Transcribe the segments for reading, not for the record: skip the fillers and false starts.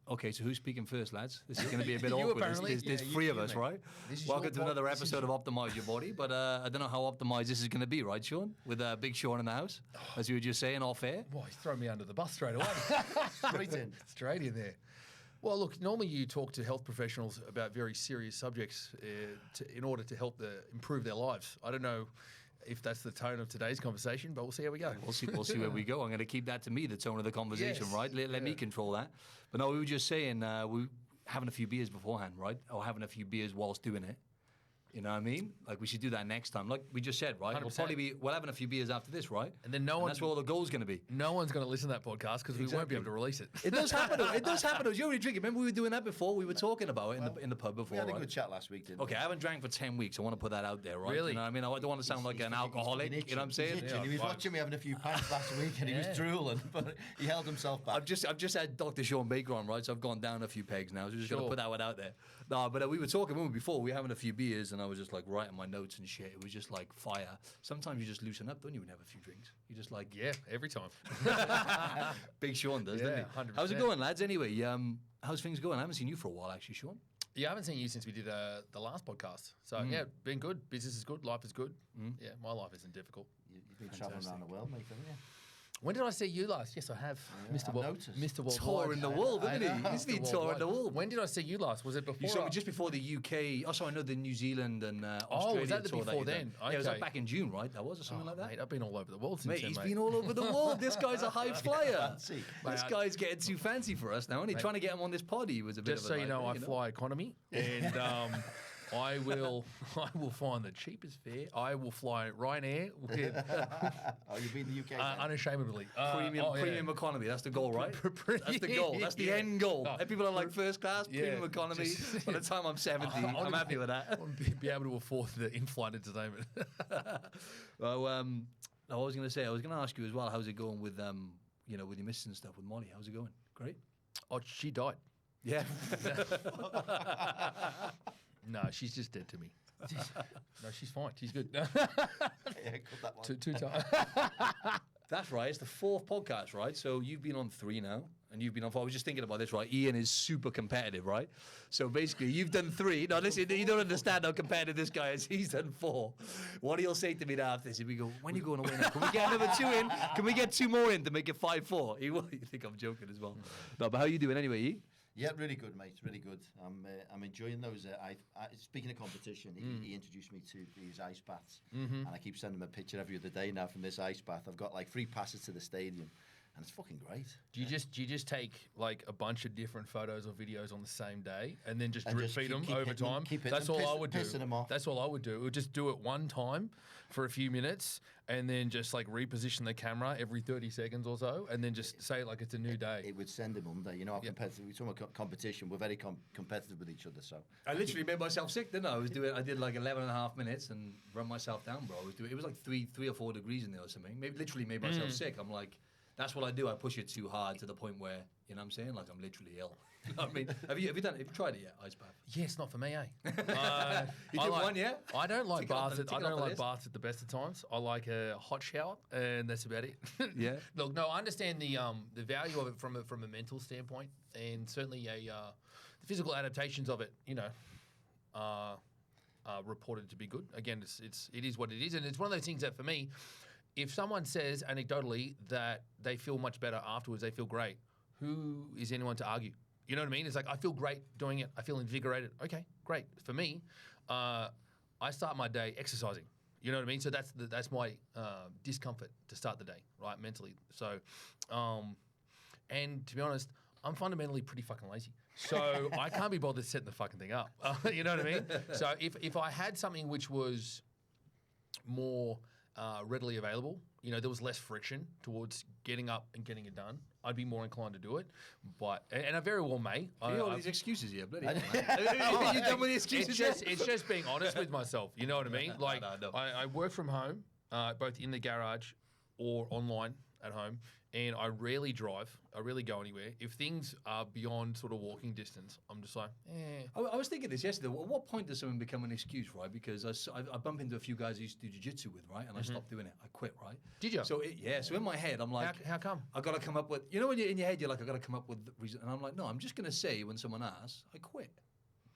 Okay, so who's speaking first, lads? This is going to be a bit awkward. There's three of us, right? Welcome to another episode of Optimise Your Body, but I don't know how optimised this is going to be, right, Sean? With Big Sean in the house, as you were just saying, off air. Well, he's thrown me under the bus straight away. Straight in there. Well, look, normally you talk to health professionals about very serious subjects in order to help improve their lives. I don't know if that's the tone of today's conversation, but we'll see how we go. We'll see where we go. I'm going to keep that to me, the tone of the conversation, right? Let me control that. But no, we were just saying, we having a few beers beforehand, right? Or having a few beers whilst doing it. You know what I mean? Like, we should do that next time. Like we just said, right? 100%. We'll having a few beers after this, right? And then that's where all the goal's going to be. No one's going to listen to that podcast because we won't be able to release it. It does happen. It does happen. You're already drinking. Remember we were doing that before? We were talking about it in the pub before. We had a good chat last week, didn't we? Okay, I haven't drank for 10 weeks. I want to put that out there, right? Really? You know what I mean? I don't want to sound like an alcoholic. You know what I'm saying? He was watching me having a few pints last week and he was drooling, but he held himself back. I've just had Dr. Sean Baker on, right? So I've gone down a few pegs now. So we're just going to put that one out there. No, but we were talking before. We were having a few beers and I was just like writing my notes and shit. It was just like fire. Sometimes you just loosen up, don't you, when you have a few drinks? You just like... Yeah, every time. Big Sean does, doesn't he? 100%. How's it going, lads? Anyway, how's things going? I haven't seen you for a while, actually, Sean. Yeah, I haven't seen you since we did the last podcast. So, yeah, been good. Business is good. Life is good. Yeah, my life isn't difficult. You've been travelling around the world, mate, haven't you? When did I see you last? Yes, I have. Mr. Worldwide. Touring the world, isn't he? He's been touring the world. When did I see you last? Was it before? You saw me just before the UK. Also, I know the New Zealand and Australia. Was that the before then? Okay. Yeah, it was like back in June, right? That was or something like that. Mate, I've been all over the world since then, He's been all over the world. This guy's a high flyer. This guy's getting too fancy for us now, isn't he? Trying to get him on this pod, he was a bit just of a... Just so you know, I fly economy, and... I will find the cheapest fare. I will fly Ryanair. You've been in the UK? Unashamedly. Premium economy. That's the goal, right? That's the goal. That's the end goal. If people are like first class, premium economy. By the time I'm 70, I'm happy with that. I want to be able to afford the in-flight entertainment. Well, I was going to ask you as well, how's it going with, with your missus and stuff, with Molly? How's it going? Great? Oh, she died. Yeah. No, she's just dead to me. No, she's fine. She's good. Yeah, cut that one. Two times. That's right. It's the fourth podcast, right? So you've been on 3 now, and you've been on 4. I was just thinking about this, right? Ian is super competitive, right? So basically, you've done 3. Now, listen, you don't understand how competitive this guy is. He's done 4. What he'll say to me after this, if we go, when are you going to win? Can we get another 2 in? Can we get 2 more in to make it 5-4? He will. You think I'm joking as well. No, but how are you doing anyway, E? Yeah, really good, mate. Really good. I'm enjoying those. Speaking of competition, he introduced me to these ice baths, and I keep sending him a picture every other day now from this ice bath. I've got like 3 passes to the stadium, and it's fucking great. Do you just take like a bunch of different photos or videos on the same day, and then just drip feed them over time? That's all I would do. That's all I would do. We'd just do it one time for a few minutes, and then just like reposition the camera every 30 seconds or so, and then just say it like it's a new day. It would send him under. You know, competitive. We're talking about competition. We're very competitive with each other. So I literally made myself sick, didn't I? I did like 11 and a half minutes and run myself down, bro. It was like 3 or 4 degrees in there or something. Literally made myself sick. I'm like, that's what I do. I push it too hard to the point where, you know what I'm saying? Like I'm literally ill. You know what I mean? Have you tried it yet, ice bath? Yes, not for me, eh? You did one, yeah? I don't like baths. I don't like baths at the best of times. I like a hot shower, and that's about it. Yeah. Look, no, I understand the value of it from a mental standpoint, and certainly the physical adaptations of it. You know, are reported to be good. Again, it is what it is, and it's one of those things that for me, if someone says anecdotally that they feel much better afterwards, they feel great, who is anyone to argue? You know what I mean? It's like, I feel great doing it. I feel invigorated. Okay, great. For me, I start my day exercising. You know what I mean? So that's my discomfort to start the day, right, mentally. So, and to be honest, I'm fundamentally pretty fucking lazy. So I can't be bothered setting the fucking thing up. You know what I mean? So if I had something which was more... readily available, you know, there was less friction towards getting up and getting it done, I'd be more inclined to do it. But and I very well may. All these excuses here, bloody hell. You done with the excuses? It's just being honest with myself. You know what I mean? Like no. I work from home, both in the garage or online at home, and I rarely drive. I rarely go anywhere. If things are beyond sort of walking distance, I'm just like, I was thinking this yesterday. At what point does something become an excuse, right? Because I bump into a few guys I used to do jiu-jitsu with, right? And I stopped doing it. I quit, right? Did you? So so in my head, I'm like, How come? I got to come up with, when you're in your head, you're like, I got to come up with the reason. And I'm like, no, I'm just going to say when someone asks, I quit.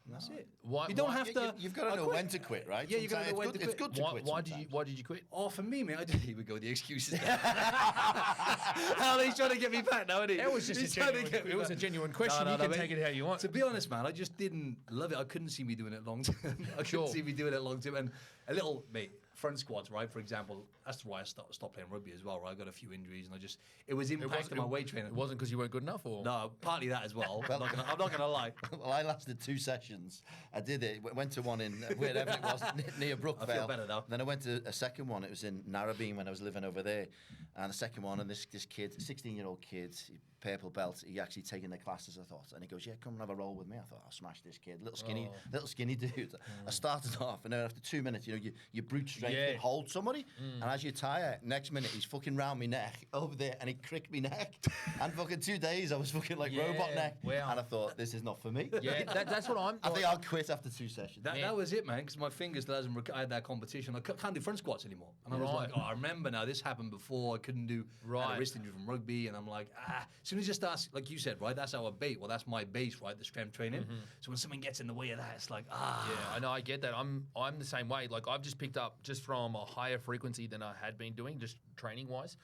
And that's it. You don't have to. You've got to know when to quit, right? Yeah, you got to know when to quit. It's good to quit. Why did you quit? Oh, for me, man, here we go, the excuses. How he's trying to get me back now, isn't he? It was just a genuine question. You can take it how you want. To be honest, man, I just didn't love it. I couldn't see me doing it long term. I couldn't see me doing it long term. And a little, front squats, right? For example, that's why I stopped playing rugby as well, right? I got a few injuries and it was impacting my weight training. It wasn't because you weren't good enough, or? No, partly that as well. I'm not going to lie. Well, I lasted 2 sessions. I did it. Went to one in wherever it was, near Brookvale. I feel better now. Then I went to a second one. It was in Narrabeen when I was living over there. And the second one, and this kid, 16-year-old kid, purple belt, he actually taken the classes, I thought. And he goes, yeah, come and have a roll with me. I thought, I'll smash this kid. Little skinny dude. I started off, and then after 2 minutes, you brute strength can hold somebody. And as you tire, next minute, he's fucking round me neck over there, and he cricked me neck. And fucking 2 days, I was fucking like robot neck. Wow. And I thought, this is not for me. Yeah, that's what I think I'll quit after 2 sessions. That was it, man, because my fingers still hasn't I had that competition. I can't do front squats anymore. And I was like, I remember now, this happened before. I couldn't do I had a wrist injury from rugby. And I'm like, as soon as you start, like you said, right, that's our bait. Well, that's my base, right, the strength training. So when someone gets in the way of that, it's like, Yeah, I know, I get that. I'm the same way. Like, I've just picked up, just from a higher frequency than I had been doing, just training-wise,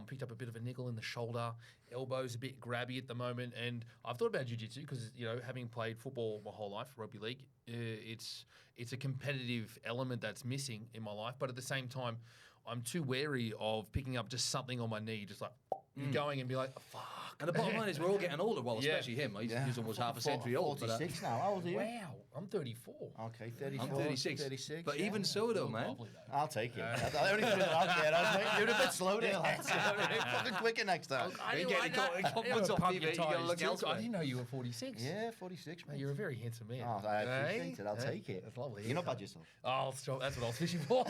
picked up a bit of a niggle in the shoulder, elbows a bit grabby at the moment, and I've thought about jiu-jitsu because, having played football my whole life, rugby league, it's a competitive element that's missing in my life, but at the same time, I'm too wary of picking up just something on my knee, just like going and be like, fuck. And the bottom line is we're all getting older, well, especially him. He's almost half a century old. 46 now. How old are you? Wow, I'm 34. Okay, 34. I'm 36. But even so, though, man. I'll take it. I only threw it out there. You're a bit slow there, lads. Fucking quicker next time. I didn't know you were 46. Yeah, 46, man. You're a very handsome man. Oh, I appreciate it. I'll take it. That's lovely. You're not bad yourself. Oh, that's what I was fishing for.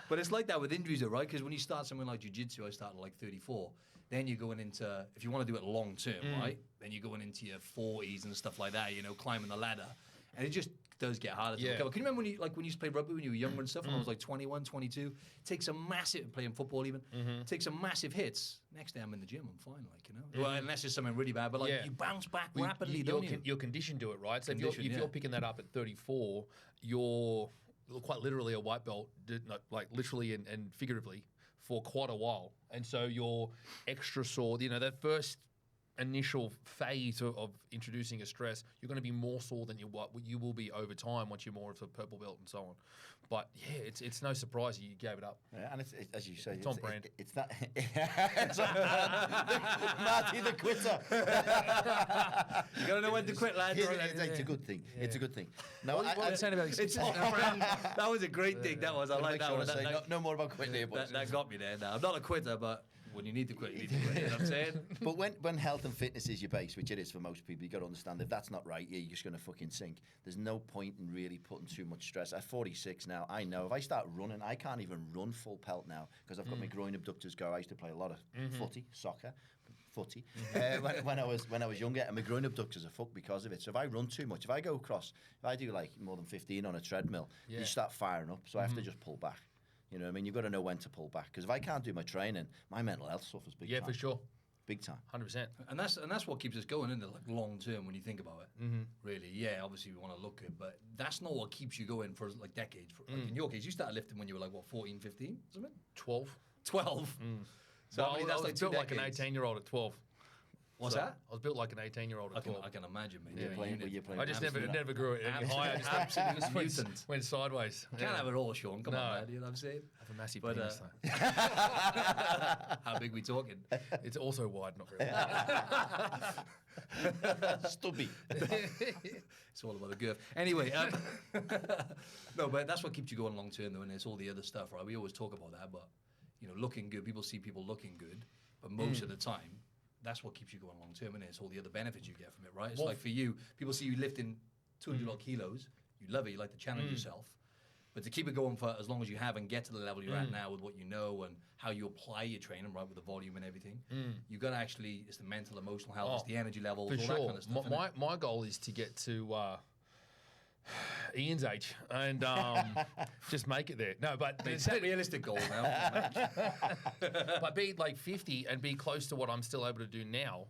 But it's like that with injuries, though, right? Because when you start something like jiu-jitsu, I started like 34. Then you're going into, if you want to do it long term, right? Then you're going into your 40s and stuff like that, climbing the ladder. And it just does get harder to recover. Can you remember when you used to play rugby when you were younger and stuff? When I was like 21, 22. Takes a massive, playing football even, takes some massive hits. Next day I'm in the gym, I'm fine, Well, unless it's something really bad, but you bounce back rapidly, don't you? You're conditioned to it, right? So if you're picking that up at 34, you're quite literally a white belt, like literally and figuratively, for quite a while. And so you're extra sore. That first initial phase of introducing a stress, you're going to be more sore than you will be over time once you're more of a purple belt and so on. But yeah, it's no surprise you gave it up. Yeah, and it's as you say, it's on brand. It's that it's on brand. Marty the quitter. You got to know when to quit, lads. It's a good thing. Yeah. It's a good thing. No, I'm saying about that was a great thing. That was. I like that one. No more about quitting here, boys. That got me there. Now I'm not a quitter, but when you need to quit, you need to quit. You know what I'm saying? But when health and fitness is your base, which it is for most people, you got to understand if that's not right, you're just going to fucking sink. There's no point in really putting too much stress. At 46 now, I know if I start running, I can't even run full pelt now because I've got my groin abductors go. I used to play a lot of soccer. When I was younger, and my groin abductors are fucked because of it. So if I run too much, if I go across, if I do like more than 15 on a treadmill, you start firing up. So I have to just pull back. You know what I mean? You've got to know when to pull back. Because if I can't do my training, my mental health suffers big time. Yeah, for sure. Big time. 100%. And that's what keeps us going, isn't it? Like long term when you think about it. Really. Yeah, obviously we want to look good, but that's not what keeps you going for like decades. Like in your case, you started lifting when you were like, what, 14, 15? Something? 12. 12? So I mean, that's like built like an 18-year-old at 12. What's that? I was built like an 18-year-old at 12. I can imagine, mate. You're playing I just never grew it any higher. Absolute mutant. Went sideways. You can't have it all, Sean. Come on, man. You know what I'm saying? I have a massive penis, though. How big we talking? It's also wide, not really. Stubby. It's all about the girth. Anyway, no, but that's what keeps you going long term, though, and it's all the other stuff, right? We always talk about that, but looking good. People see people looking good, but most of the time, that's what keeps you going long term, and it's all the other benefits you get from it, right? It's like for you, people see you lifting 200 odd kilos, you love it, you like to challenge yourself, But to keep it going for as long as you have and get to the level you're at now with what you know and how you apply your training, right, with the volume and everything, you got to actually, it's the mental, emotional health, it's the energy levels, For all sure. that kind of stuff. My goal is to get to Ian's age and just make it there. No, but Set realistic goals now. but be like 50 and be close to what I'm still able to do now.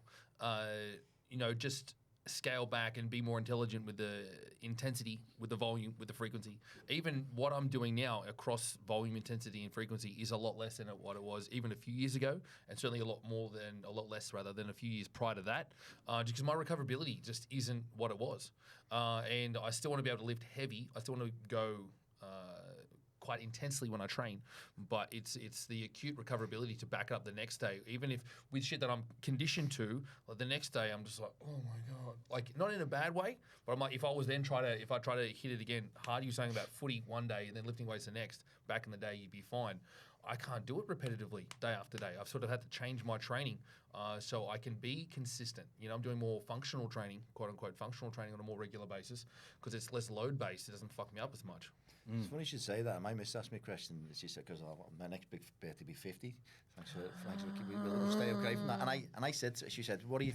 Just scale back and be more intelligent with the intensity, with the volume, with the frequency. Even what I'm doing now across volume, intensity, and frequency is a lot less than what it was even a few years ago, and certainly a lot less than a few years prior to that, just because my recoverability just isn't what it was. And I still want to be able to lift heavy. I still want to go quite intensely when I train, but it's the acute recoverability to back up the next day. Even if with shit that I'm conditioned to, like the next day I'm just like, oh my god, like not in a bad way, but I'm like, if I try to hit it again hard, you were saying about footy one day and then lifting weights the next, back in the day you'd be fine. I can't do it repetitively day after day. I've sort of had to change my training so I can be consistent. I'm doing more functional training, quote unquote functional training on a more regular basis because it's less load based. It doesn't fuck me up as much. It's funny you should say that. My miss asked me a question. She said, because my next big birthday will be 50. Thanks for we'll stay okay from that. And I said, she said, what do you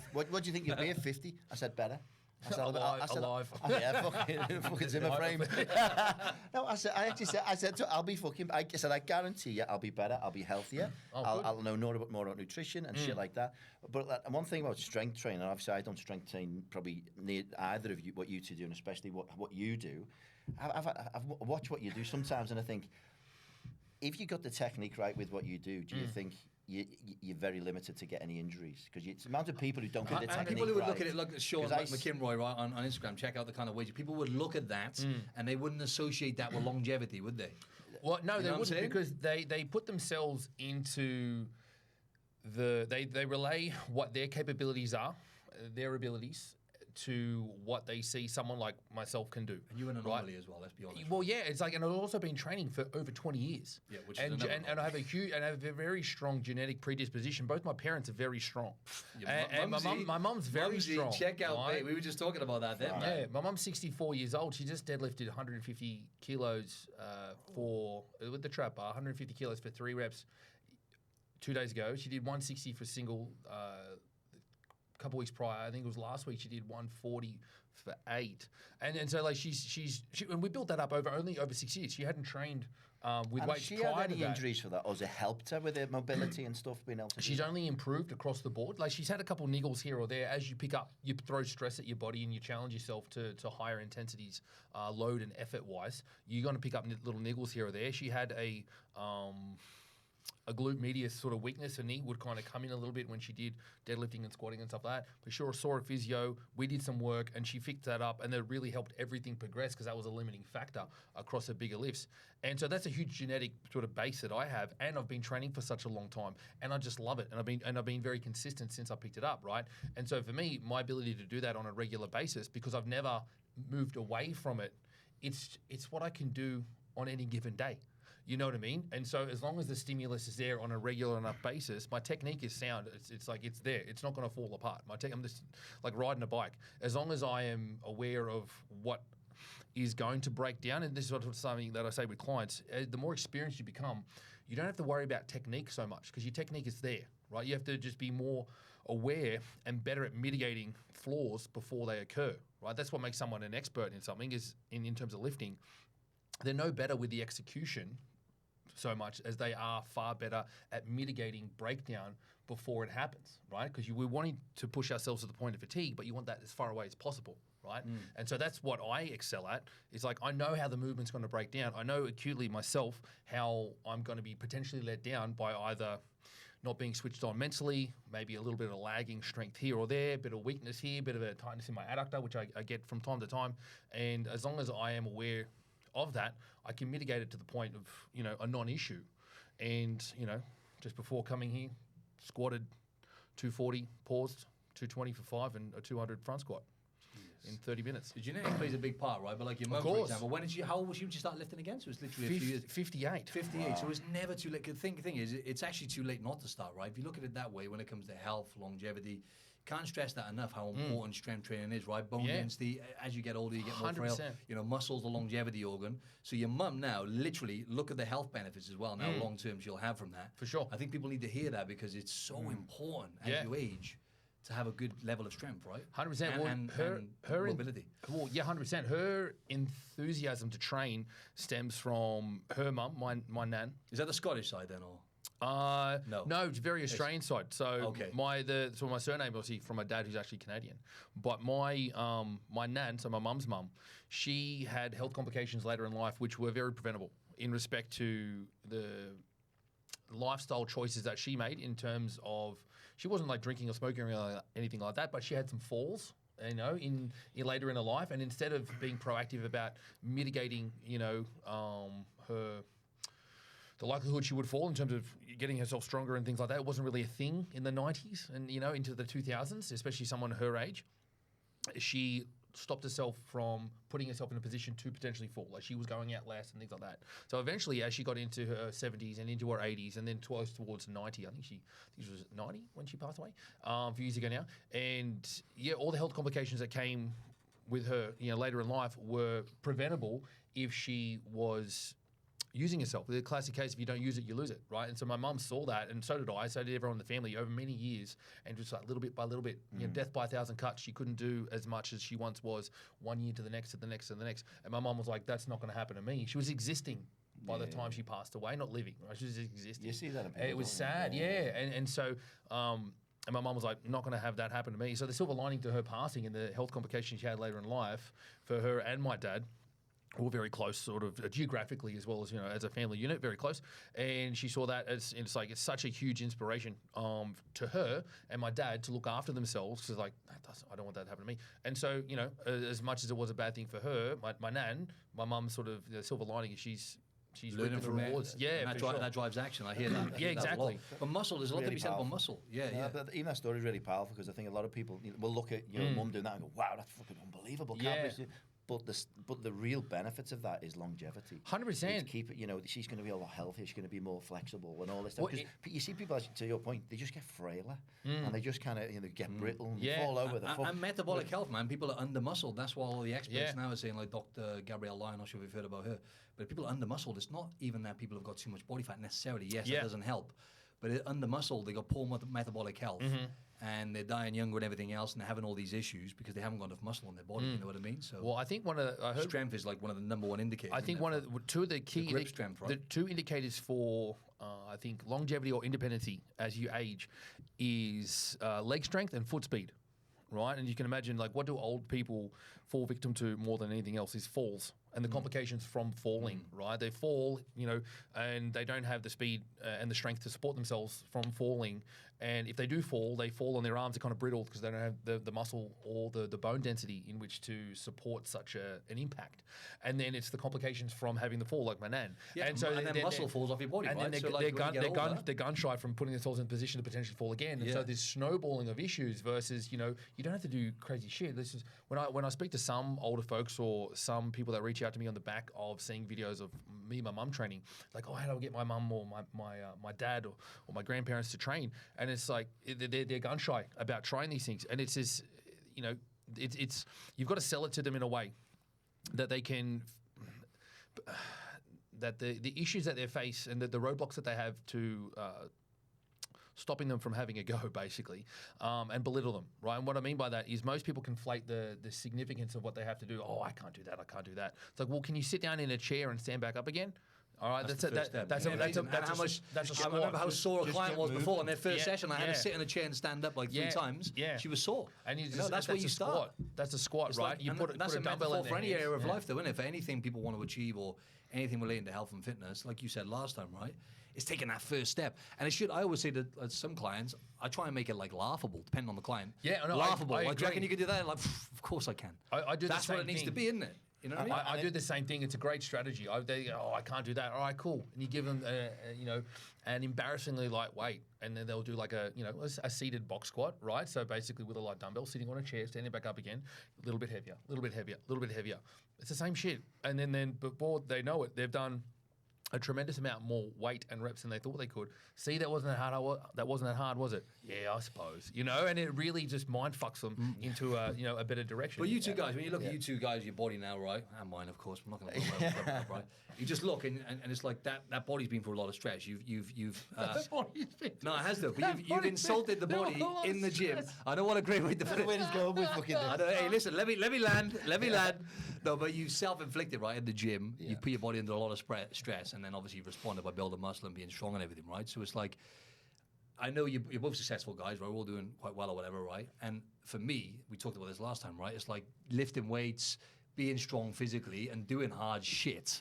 think you'll be at 50? I said, better. I said, alive. Yeah, fucking Zimmer frame. No, I said, I'll be fucking. I said, I guarantee you, I'll be better. I'll be healthier. I'll know more about nutrition and shit like that. But one thing about strength training, obviously, I don't strength train probably near either of you, what you two do, and especially what you do. I've watched what you do sometimes, and I think if you got the technique right with what you do you think you're very limited to get any injuries? Because it's the amount of people who don't get the technique right. People who would look at it, look at Sean McKinroy right, on Instagram, check out the kind of ways. People would look at that and they wouldn't associate that with longevity, would they? Well, no, they wouldn't, because they put themselves into they relay what their capabilities are, their abilities, to what they see someone like myself can do. And you're an anomaly as well, let's be honest. Well, yeah, it's like, and I've also been training for over 20 years. Yeah, which and is I have a very strong genetic predisposition. Both my parents are very strong. And my mum's very strong. Check out, mate. We were just talking about that then. Yeah, my mum's 64 years old. She just deadlifted 150 kilos with the trap bar, 150 kilos for 3 reps 2 days ago. She did 160 for single couple weeks prior. I think it was last week. She did 140 for 8, and so like she's and we built that up over 6 years. She hadn't trained with weights she prior had to any that. Injuries for that, or has it helped her with her mobility and stuff? Being able to She's only improved across the board. Like she's had a couple niggles here or there. As you pick up, you throw stress at your body and you challenge yourself to higher intensities, load and effort wise. You're going to pick up little niggles here or there. She had a glute medius sort of weakness. Her knee would kind of come in a little bit when she did deadlifting and squatting and stuff like that. But she saw a physio. We did some work and she fixed that up, and that really helped everything progress because that was a limiting factor across her bigger lifts. And so that's a huge genetic sort of base that I have, and I've been training for such a long time, and I just love it. And I've been very consistent since I picked it up, right? And so for me, my ability to do that on a regular basis, because I've never moved away from it, it's what I can do on any given day. You know what I mean? And so as long as the stimulus is there on a regular enough basis, my technique is sound. It's like it's there. It's not going to fall apart. I'm just like riding a bike. As long as I am aware of what is going to break down, and this is something that I say with clients, the more experienced you become, you don't have to worry about technique so much because your technique is there, right? You have to just be more aware and better at mitigating flaws before they occur, right? That's what makes someone an expert in something, is in terms of lifting. They're no better with the execution so much as they are far better at mitigating breakdown before it happens, right? Because we're wanting to push ourselves to the point of fatigue, but you want that as far away as possible, right? And so that's what I excel at. It's like I know how the movement's going to break down. I know acutely myself how I'm going to be potentially let down by either not being switched on mentally, maybe a little bit of lagging strength here or there, a bit of weakness here, a bit of a tightness in my adductor, which I get from time to time. And as long as I am aware of that, I can mitigate it to the point of, a non-issue. And, just before coming here, squatted 240, paused 220 for 5 and a 200 front squat in 30 minutes. The genetic plays a big part, right? But like your mum, for example, how old was she when she started lifting again? So it's literally a few years. 58. 58. Wow. So it's never too late. The thing is, it's actually too late not to start, right? If you look at it that way, when it comes to health, longevity, can't stress that enough how important strength training is, right? Bone Yeah. density, as you get older, you get more 100%. frail. You know, muscle's the longevity organ. So your mum now, literally, look at the health benefits as well now, long term she'll have from that. For sure. I think people need to hear that because it's so important as Yeah. you age to have a good level of strength, right? 100%. And mobility. 100%. Her enthusiasm to train stems from her mum, my nan. Is that the Scottish side then, or? No, it's very Australian side. So Okay. my surname obviously from my dad, who's actually Canadian. But my nan, so my mum's mum, she had health complications later in life, which were very preventable in respect to the lifestyle choices that she made in terms of she wasn't like drinking or smoking or anything like that, but she had some falls. You know, in later in her life, and instead of being proactive about mitigating, the likelihood she would fall in terms of getting herself stronger and things like that, it wasn't really a thing in the 90s and, into the 2000s, especially someone her age. She stopped herself from putting herself in a position to potentially fall. Like she was going out less and things like that. So eventually, as she got into her 70s and into her 80s and then towards 90, I think she was 90 when she passed away a few years ago now. And yeah, all the health complications that came with her, later in life were preventable if she was using yourself. The classic case, if you don't use it, you lose it, right? And so my mum saw that, and so did I. So did everyone in the family over many years, and just like little bit by little bit, death by 1,000 cuts. She couldn't do as much as she once was, 1 year to the next, to the next, to the next. And my mum was like, "That's not going to happen to me." She was existing by the time she passed away, not living. Right? She was existing. You see that in people, It was don't you? sad, yeah. And so. And my mum was like, not going to have that happen to me. So the silver lining to her passing and the health complications she had later in life for her and my dad, all very close, sort of geographically as well as as a family unit, very close. And she saw that as it's such a huge inspiration to her and my dad to look after themselves because I don't want that to happen to me. And so as much as it was a bad thing for her, my nan, my mum, sort of the silver lining is she's learning reaping the from rewards. it. Yeah, And for sure. that drives action. I hear that. I Yeah, hear that a lot. exactly. But muscle, there's a lot to Really be said about powerful. muscle. Yeah. But even that story is really powerful because I think a lot of people will look at your mum doing that and go, "Wow, that's fucking unbelievable." Can't Yeah. believe she-" But the real benefits of that is longevity. 100%. To keep it, she's going to be a lot healthier. She's going to be more flexible and all this stuff. Well, 'Cause you see people, to your point, they just get frailer and they just kind of get brittle and Yeah. fall over. And metabolic health, man. People are under muscled. That's why all the experts Yeah. now are saying, like Dr. Gabrielle Lyon, I'm not sure if you've heard about her. But if people are under muscled, it's not even that people have got too much body fat necessarily. Yes, Yeah. that doesn't help. But under muscled, they got poor metabolic health. And they're dying younger and everything else, and they're having all these issues because they haven't got enough muscle in their body. You know what I mean? So, Well, I think strength is like one of the number one indicators. I think two of the key grip strength, right? the two indicators for I think longevity or independency as you age is leg strength and foot speed, right? And you can imagine what do old people fall victim to more than anything else is falls and the complications from falling, right? They fall, and they don't have the speed and the strength to support themselves from falling. And if they do fall, they fall on their arms. They're kind of brittle because they don't have the muscle or the bone density in which to support such an impact. And then it's the complications from having the fall, like my nan. Yeah, and so then muscle falls off your body, and right? then So, they're gun shy from putting themselves in a position to potentially fall again. And so there's snowballing of issues versus, you don't have to do crazy shit. This is when I speak to some older folks or some people that reach out to me on the back of seeing videos of me and my mum training, like, oh, how do I get my mum or my dad or my grandparents to train? And it's like they're gun shy about trying these things, and it's this, it's you've got to sell it to them in a way that they can, that the issues that they face and the roadblocks that they have to stopping them from having a go, basically, and belittle them, right? And what I mean by that is most people conflate the significance of what they have to do. Oh, I can't do that. I can't do that. It's like, well, can you sit down in a chair and stand back up again? All right, that's I remember how sore a client was before in their first session. I had to sit in a chair and stand up like 3 times. Yeah. She was sore. And that's where you start. That's a squat, It's right? like- You and put that's a a dumbbell metaphor in for any their area of hands. life, though, isn't it? For anything people want to achieve or anything relating to health and fitness, like you said last time, right? It's taking that first step. And I always say to some clients, I try and make it like laughable, depending on the client. Yeah, no, laughable. I Like, do you reckon agree. you could do that? Like, of course I can. I do the That's what same it needs to thing. be, isn't it? You know what I mean? I do the same thing. It's a great strategy. They go, oh, I can't do that. All right, cool. And you give them, an embarrassingly light weight, and then they'll do like a seated box squat, right? So basically with a light dumbbell, sitting on a chair, standing back up again, a little bit heavier, a little bit heavier, a little bit heavier. It's the same shit. And then before they know it, they've done a tremendous amount more weight and reps than they thought they could. See, that wasn't that hard. That wasn't that hard, was it? Yeah, I suppose. You know, and it really just mind fucks them into a better direction. But you two guys, when you look at you two guys, your body now, right? And mine, of course. I'm not going to up, right? You just look, and it's like that body's been through a lot of stress. That body's been no, it has though. But you've insulted the body in the gym. I don't want a great way to put it. Where he's going with fucking Hey, listen, let me land. No, but you self-inflicted, right, in the gym. Yeah. You put your body under a lot of stress, and then obviously you've responded by building muscle and being strong and everything, right? So it's like, I know you're both successful guys, right? We're all doing quite well or whatever, right? And for me, we talked about this last time, right? It's like lifting weights, being strong physically, and doing hard shit.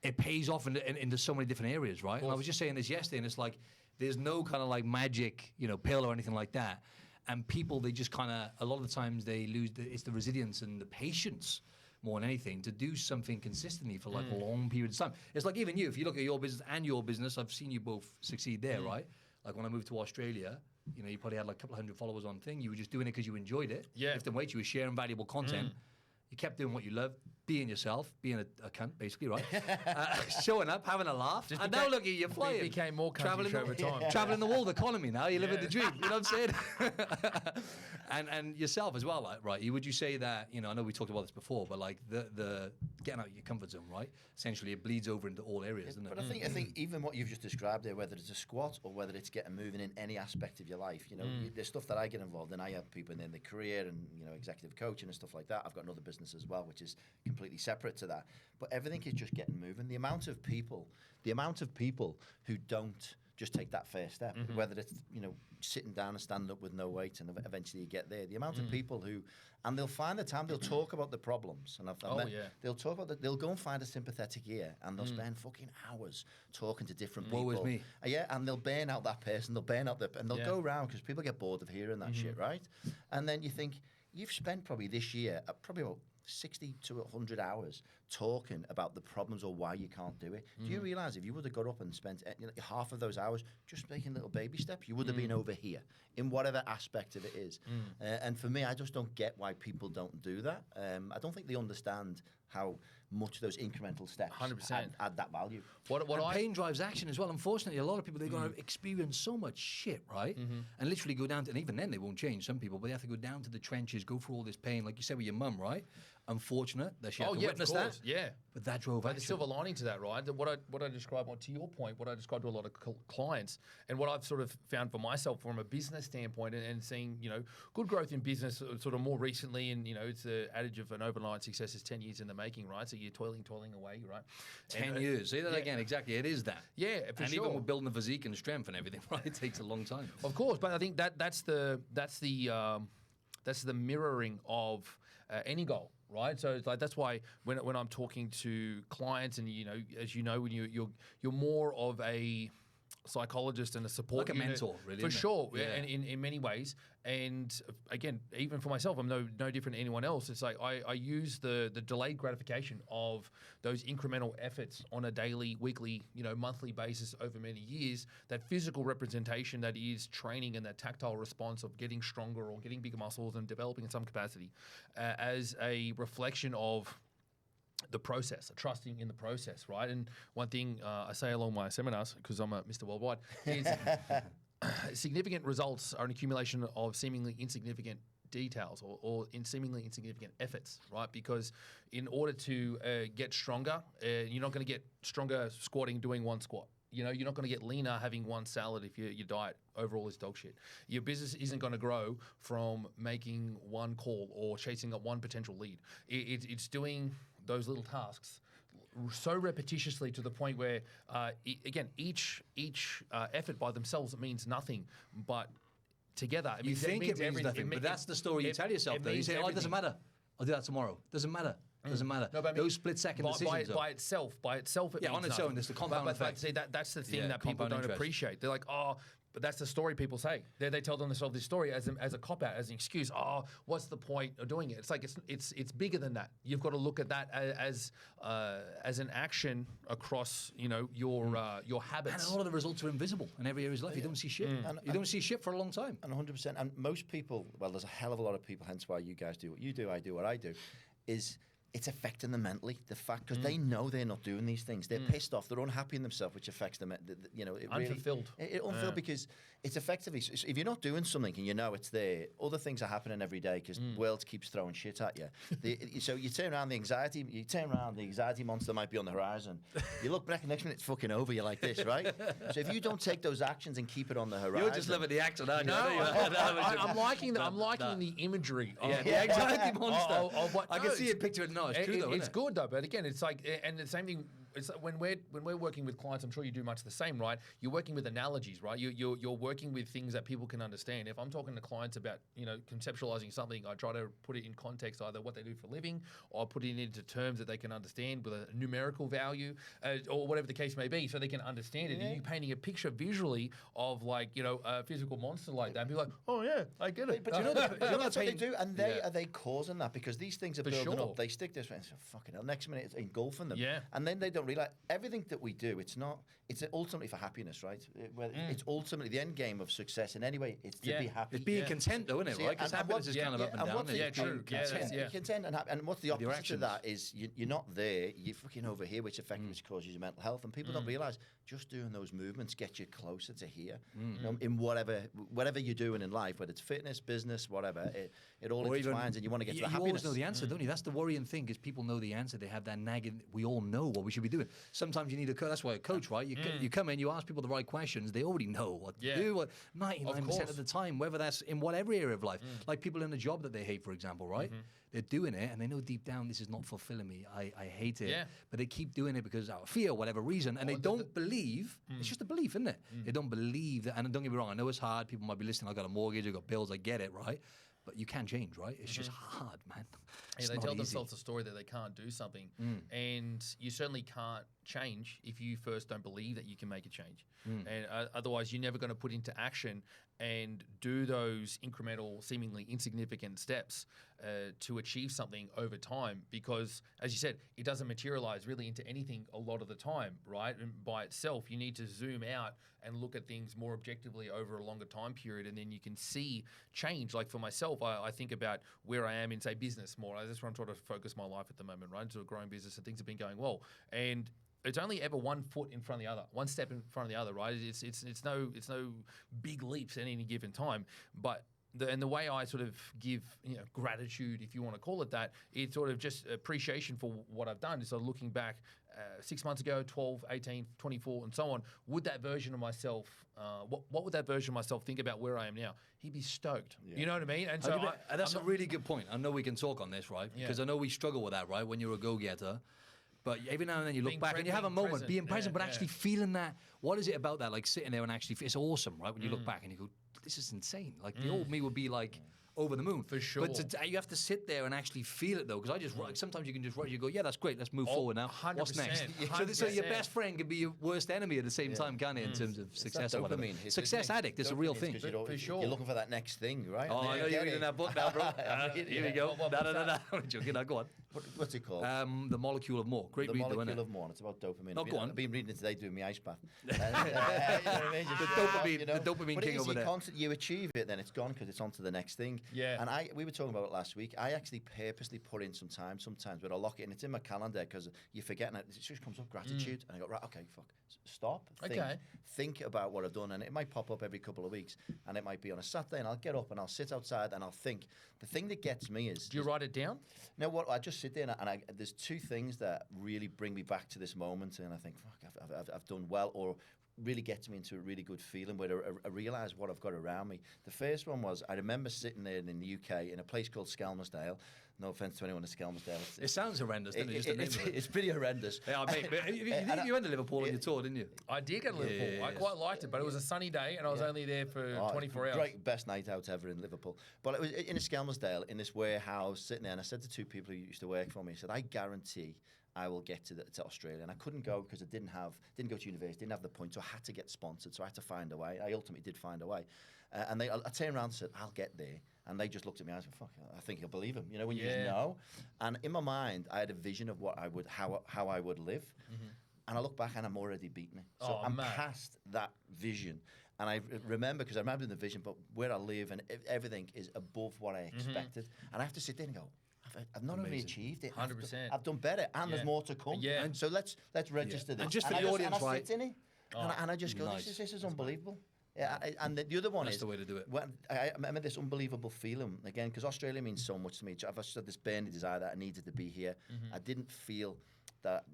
It pays off into so many different areas, right? And I was just saying this yesterday, and it's like, there's no kind of like magic, pill or anything like that. And people, they just kind of, a lot of the times they lose, it's the resilience and the patience more than anything to do something consistently for like a long period of time. It's like even you, if you look at your business and your business, I've seen you both succeed there, right? Like when I moved to Australia, you probably had like a couple of hundred followers on thing. You were just doing it because you enjoyed it. Yeah. Lifting weights, you were sharing valuable content. You kept doing what you love, being yourself, being a cunt, basically, right? Showing up, having a laugh. And now look at you, flying. Became more country over time. Traveling the world economy now. You're living the dream. You know what I'm saying? and yourself as well, like, right? Would you say that, I know we talked about this before, but like the getting out of your comfort zone, right? Essentially, it bleeds over into all areas, doesn't it? But I think even what you've just described there, whether it's a squat or whether it's getting moving in any aspect of your life, there's stuff that I get involved in. I have people in their career and executive coaching and stuff like that. I've got another business as well, which is completely separate to that. But everything is just getting moving. The amount of people who don't just take that first step, whether it's sitting down and standing up with no weight, and eventually you get there. The amount of people who, and they'll find the time, they'll talk about the problems, and they'll talk about they'll go and find a sympathetic ear, and they'll spend fucking hours talking to different people. Woe is me. Yeah, and they'll burn out that person, and they'll go around because people get bored of hearing that shit, right? And then you think you've spent probably this year probably about 60 to 100 hours talking about the problems or why you can't do it. Do you realise if you would have got up and spent half of those hours just making little baby steps, you would have been over here in whatever aspect of it is. And for me, I just don't get why people don't do that. I don't think they understand how much those incremental steps 100% add that value. Pain drives action as well. Unfortunately, a lot of people, they're going to experience so much shit, right? And literally go down to, and even then they won't change, some people, but they have to go down to the trenches, go through all this pain, like you said with your mum, right? Unfortunate that she had to witness that. Yeah. But that drove action. The silver lining to that, right? What I describe, to your point, what I describe to a lot of clients, and what I've sort of found for myself from a business standpoint, and seeing good growth in business sort of more recently, and it's the adage of an overnight success is 10 years in the making, right? So you're toiling away, right? 10 years. Say that again. Exactly. It is that. Yeah, for sure. And even with building the physique and strength and everything, right? It takes a long time. Of course, but I think that's the mirroring of any goal. Right, so it's like that's why when I'm talking to clients, and as you know, when you're more of a psychologist and a support like a unit, mentor, really, for sure, yeah. and in many ways. And again, even for myself, I'm no different to anyone else. It's like I use the delayed gratification of those incremental efforts on a daily, weekly, monthly basis over many years. That physical representation that is training and that tactile response of getting stronger or getting bigger muscles and developing in some capacity as a reflection of the process, trusting in the process, right? And one thing I say along my seminars, because I'm a Mr. Worldwide, is significant results are an accumulation of seemingly insignificant details or in seemingly insignificant efforts, right? Because in order to get stronger, you're not going to get stronger squatting doing one squat. You're not going to get leaner having one salad if your diet overall is dog shit. Your business isn't going to grow from making one call or chasing up one potential lead. It's doing those little tasks so repetitiously to the point where, again, each effort by themselves means nothing, but together it means everything. Nothing, but that's the story you tell yourself. Though you say, "Oh, it doesn't matter. I'll do that tomorrow." Doesn't matter. Doesn't matter. No, but those split-second decisions. By itself, it means on its own, there's the compound effect. See, that's the thing that people don't appreciate. They're like, oh. But that's the story people say. They tell themselves this story as a cop-out, as an excuse. Oh, what's the point of doing it? It's like it's bigger than that. You've got to look at that as an action across your habits. And a lot of the results are invisible in every area of his life. You don't see shit. You don't see shit for a long time. And 100%. And most people, well, there's a hell of a lot of people. Hence why you guys do what you do. I do what I do. Is it's affecting them mentally. The fact, because they know they're not doing these things, they're pissed off, they're unhappy in themselves, which affects them. You know, it Unfulfilled. Really, unfulfilled because it's effectively, if you're not doing something and you know it's there, other things are happening every day because the world keeps throwing shit at you. So you turn around, the anxiety monster might be on the horizon. You look back, and next minute it's fucking over. You're like this, right? So if you don't take those actions and keep it on the horizon, You're just living the accent, aren't you? No, I'm liking the imagery. Yeah, the anxiety monster. Of what, I can see a picture of it. No, it's true though. It's isn't it? good though, but again, it's like, and the same thing. It's like when we're working with clients, I'm sure you do much the same, right? You're working with analogies, right? You're working with things that people can understand. If I'm talking to clients about, you know, conceptualizing something, I try to put it in context, either what they do for a living, or put it into terms that they can understand with a numerical value, or whatever the case may be, so they can understand it. And you painting a picture visually of, like, you know, a physical monster like that, and be like, oh yeah, I get it. But you know, that's what they do, and are they causing that? Because these things are building up. They stick this way and say, fucking hell, next minute it's engulfing them. Yeah. And then they don't realize everything that we do, it's ultimately for happiness, right? It's ultimately the end game of success in any way. It's to be happy. It's being content, though, isn't it? Right? Because happiness is kind of up and down. Content and happy. And what's the opposite of that is you're not there, you're fucking over here, which causes your mental health. And people don't realize just doing those movements get you closer to here. You know, in whatever you're doing in life, whether it's fitness, business, whatever, it all intertwines, and you want to get to the happiness. You always know the answer, don't you? That's the worrying thing, is people know the answer. They have that nagging. We all know what we should be doing. Sometimes you need a coach. That's why a coach, right? You come in, you ask people the right questions. They already know what to do. 99% of the time, whether that's in whatever area of life, like people in a job that they hate, for example, right? They're doing it, and they know deep down this is not fulfilling me. I hate it, but they keep doing it because out of fear, whatever reason, and they don't believe. It's just a belief, isn't it? They don't believe that. And don't get me wrong, I know it's hard. People might be listening. I got a mortgage, I got bills. I get it, right? But you can change, right? It's just hard, man. Yeah, they tell themselves a story that they can't do something, and you certainly can't change if you first don't believe that you can make a change. And otherwise, you're never going to put into action and do those incremental, seemingly insignificant steps to achieve something over time. Because, as you said, it doesn't materialize really into anything a lot of the time, right? And by itself, you need to zoom out and look at things more objectively over a longer time period, and then you can see change. Like for myself, I think about where I am in, say, business more. That's where I'm trying to focus my life at the moment, right? Into a growing business, and things have been going well. And it's only ever one foot in front of the other, one step in front of the other, right? It's no big leaps at any given time, but the way I sort of give, you know, gratitude, if you want to call it that, it's sort of just appreciation for what I've done. So looking back 6 months ago, 12, 18, 24, and so on, would that version of myself, what would that version of myself think about where I am now? He'd be stoked. Yeah. You know what I mean? And so that's a really good point. I know we can talk on this, right? Because I know we struggle with that, right? When you're a go-getter. But every now and then you look back and you have a moment, being present, but actually feeling that. What is it about that? Like sitting there and actually, it's awesome, right? When you look back and you go, this is insane. Like the old me would be like over the moon. For sure. But you have to sit there and actually feel it though. Because I just, sometimes you can just rush, you go, yeah, that's great. Let's move forward now. 100%, What's next? So your best friend can be your worst enemy at the same time, can't it? In terms of success or whatever. Success addict is a real thing. For sure. You're looking for that next thing, right? Oh, I know you're reading that book now, bro. Here we go. No. I'm joking. Now, go on. What's it called? The Molecule of More. Great read, though, isn't it? The Molecule of More. It's about dopamine. Oh, go on. I've been reading it today doing my ice bath. The dopamine king over there. You achieve it, then it's gone because it's on to the next thing. Yeah. And we were talking about it last week. I actually purposely put in some time sometimes, but I lock it and it's in my calendar because you forget and it just comes up, gratitude. And I go, right, okay, fuck. Stop. Think about what I've done. And it might pop up every couple of weeks. And it might be on a Saturday and I'll get up and I'll sit outside and I'll think. The thing that gets me is... Do you write it down? No, what I just sit there and there's two things that really bring me back to this moment, and I think, fuck, I've done well, or really gets me into a really good feeling where I realise what I've got around me. The first one was, I remember sitting there in the UK in a place called Skelmersdale. No offence to anyone in Skelmersdale. It sounds horrendous, doesn't it? It's pretty horrendous. Yeah, mate. You went to Liverpool on your tour, didn't you? I did go to Liverpool. I quite liked it, but it was a sunny day and I was only there for 24 hours. Great, best night out ever in Liverpool. But it was in a Skelmersdale, in this warehouse, sitting there, and I said to two people who used to work for me, I said, I guarantee I will get to Australia. And I couldn't go because I didn't go to university, didn't have the points, so I had to get sponsored, so I had to find a way. I ultimately did find a way. And I turned around and said, I'll get there. And they just looked at me and I said, fuck, I think you'll believe him. You know, when you just know. And in my mind, I had a vision of what I would, how I would live. And I look back and I'm already beaten it. So I'm past that vision. And I remember, because I remember the vision, but where I live and everything is above what I expected. And I have to sit there and go, I I've not only Amazing. achieved it, 100%. I've done better, and Yeah. there's more to come. Yeah. And so let's register this. And just for I the audience, and I right? sit in it, and I just go, Nice. this is unbelievable. Yeah, and the other one That's is the way to do it. When I remember this unbelievable feeling again, because Australia means so much to me. I've had this burning desire that I needed to be here. I didn't feel that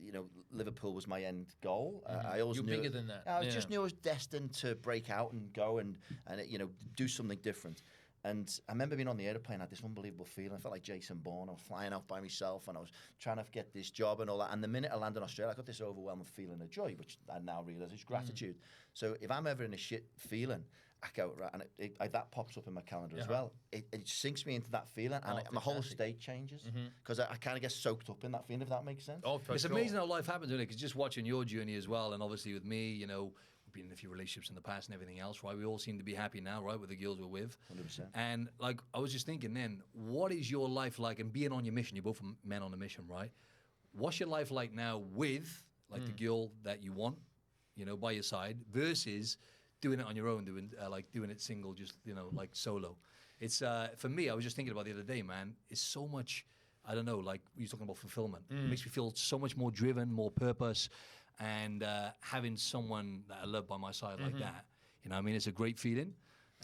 Liverpool was my end goal. I always You're knew bigger than that. I Yeah. just knew I was destined to break out and go and do something different. And I remember being on the airplane, I had this unbelievable feeling. I felt like Jason Bourne. I was flying out by myself, and I was trying to get this job and all that. And the minute I landed in Australia, I got this overwhelming feeling of joy, which I now realise is gratitude. So if I'm ever in a shit feeling, I go, right, and that pops up in my calendar as well. It sinks me into that feeling, and my whole state changes because I kind of get soaked up in that feeling, if that makes sense. Oh, for It's sure. amazing how life happens, isn't it? Because just watching your journey as well, and obviously with me, we've been in a few relationships in the past and everything else, right? We all seem to be happy now, right, with the girls we're with. 100%. And like, I was just thinking then, what is your life like? And being on your mission, you're both men on a mission, right? What's your life like now with like the girl that you want, by your side, versus doing it on your own, doing it single, just like solo. It's for me. I was just thinking about the other day, man. It's so much. I don't know. Like you're talking about fulfillment. It makes me feel so much more driven, more purpose, and having someone that I love by my side like that. I mean, it's a great feeling,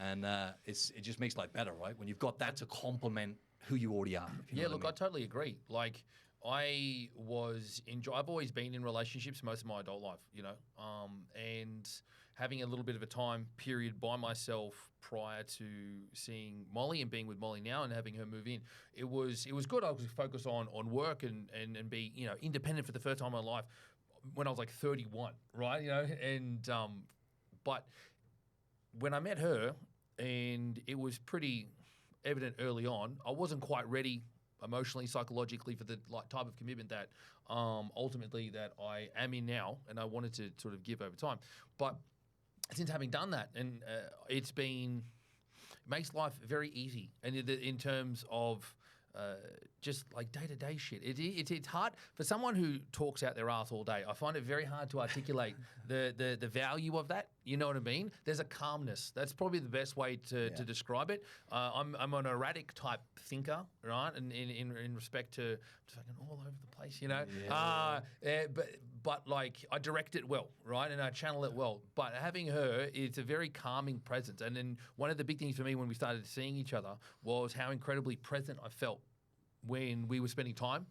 and it just makes life better, right? When you've got that to complement who you already are. If you know what I mean. I totally agree. Like, I've always been in relationships most of my adult life, and having a little bit of a time period by myself prior to seeing Molly and being with Molly now and having her move in, it was good. I was focused on work and be independent for the first time in my life when I was like 31, right? But when I met her, and it was pretty evident early on, I wasn't quite ready emotionally, psychologically for the type of commitment that ultimately that I am in now, and I wanted to sort of give over time. But since having done that, and it makes life very easy, and in terms of just like day-to-day shit. It's hard for someone who talks out their ass all day. I find it very hard to articulate the value of that. You know what I mean? There's a calmness. That's probably the best way to describe it. I'm an erratic type thinker, right? And in respect to just fucking all over the place, but like I direct it well, right? And I channel it well. But having her, it's a very calming presence. And then one of the big things for me when we started seeing each other was how incredibly present I felt when we were spending time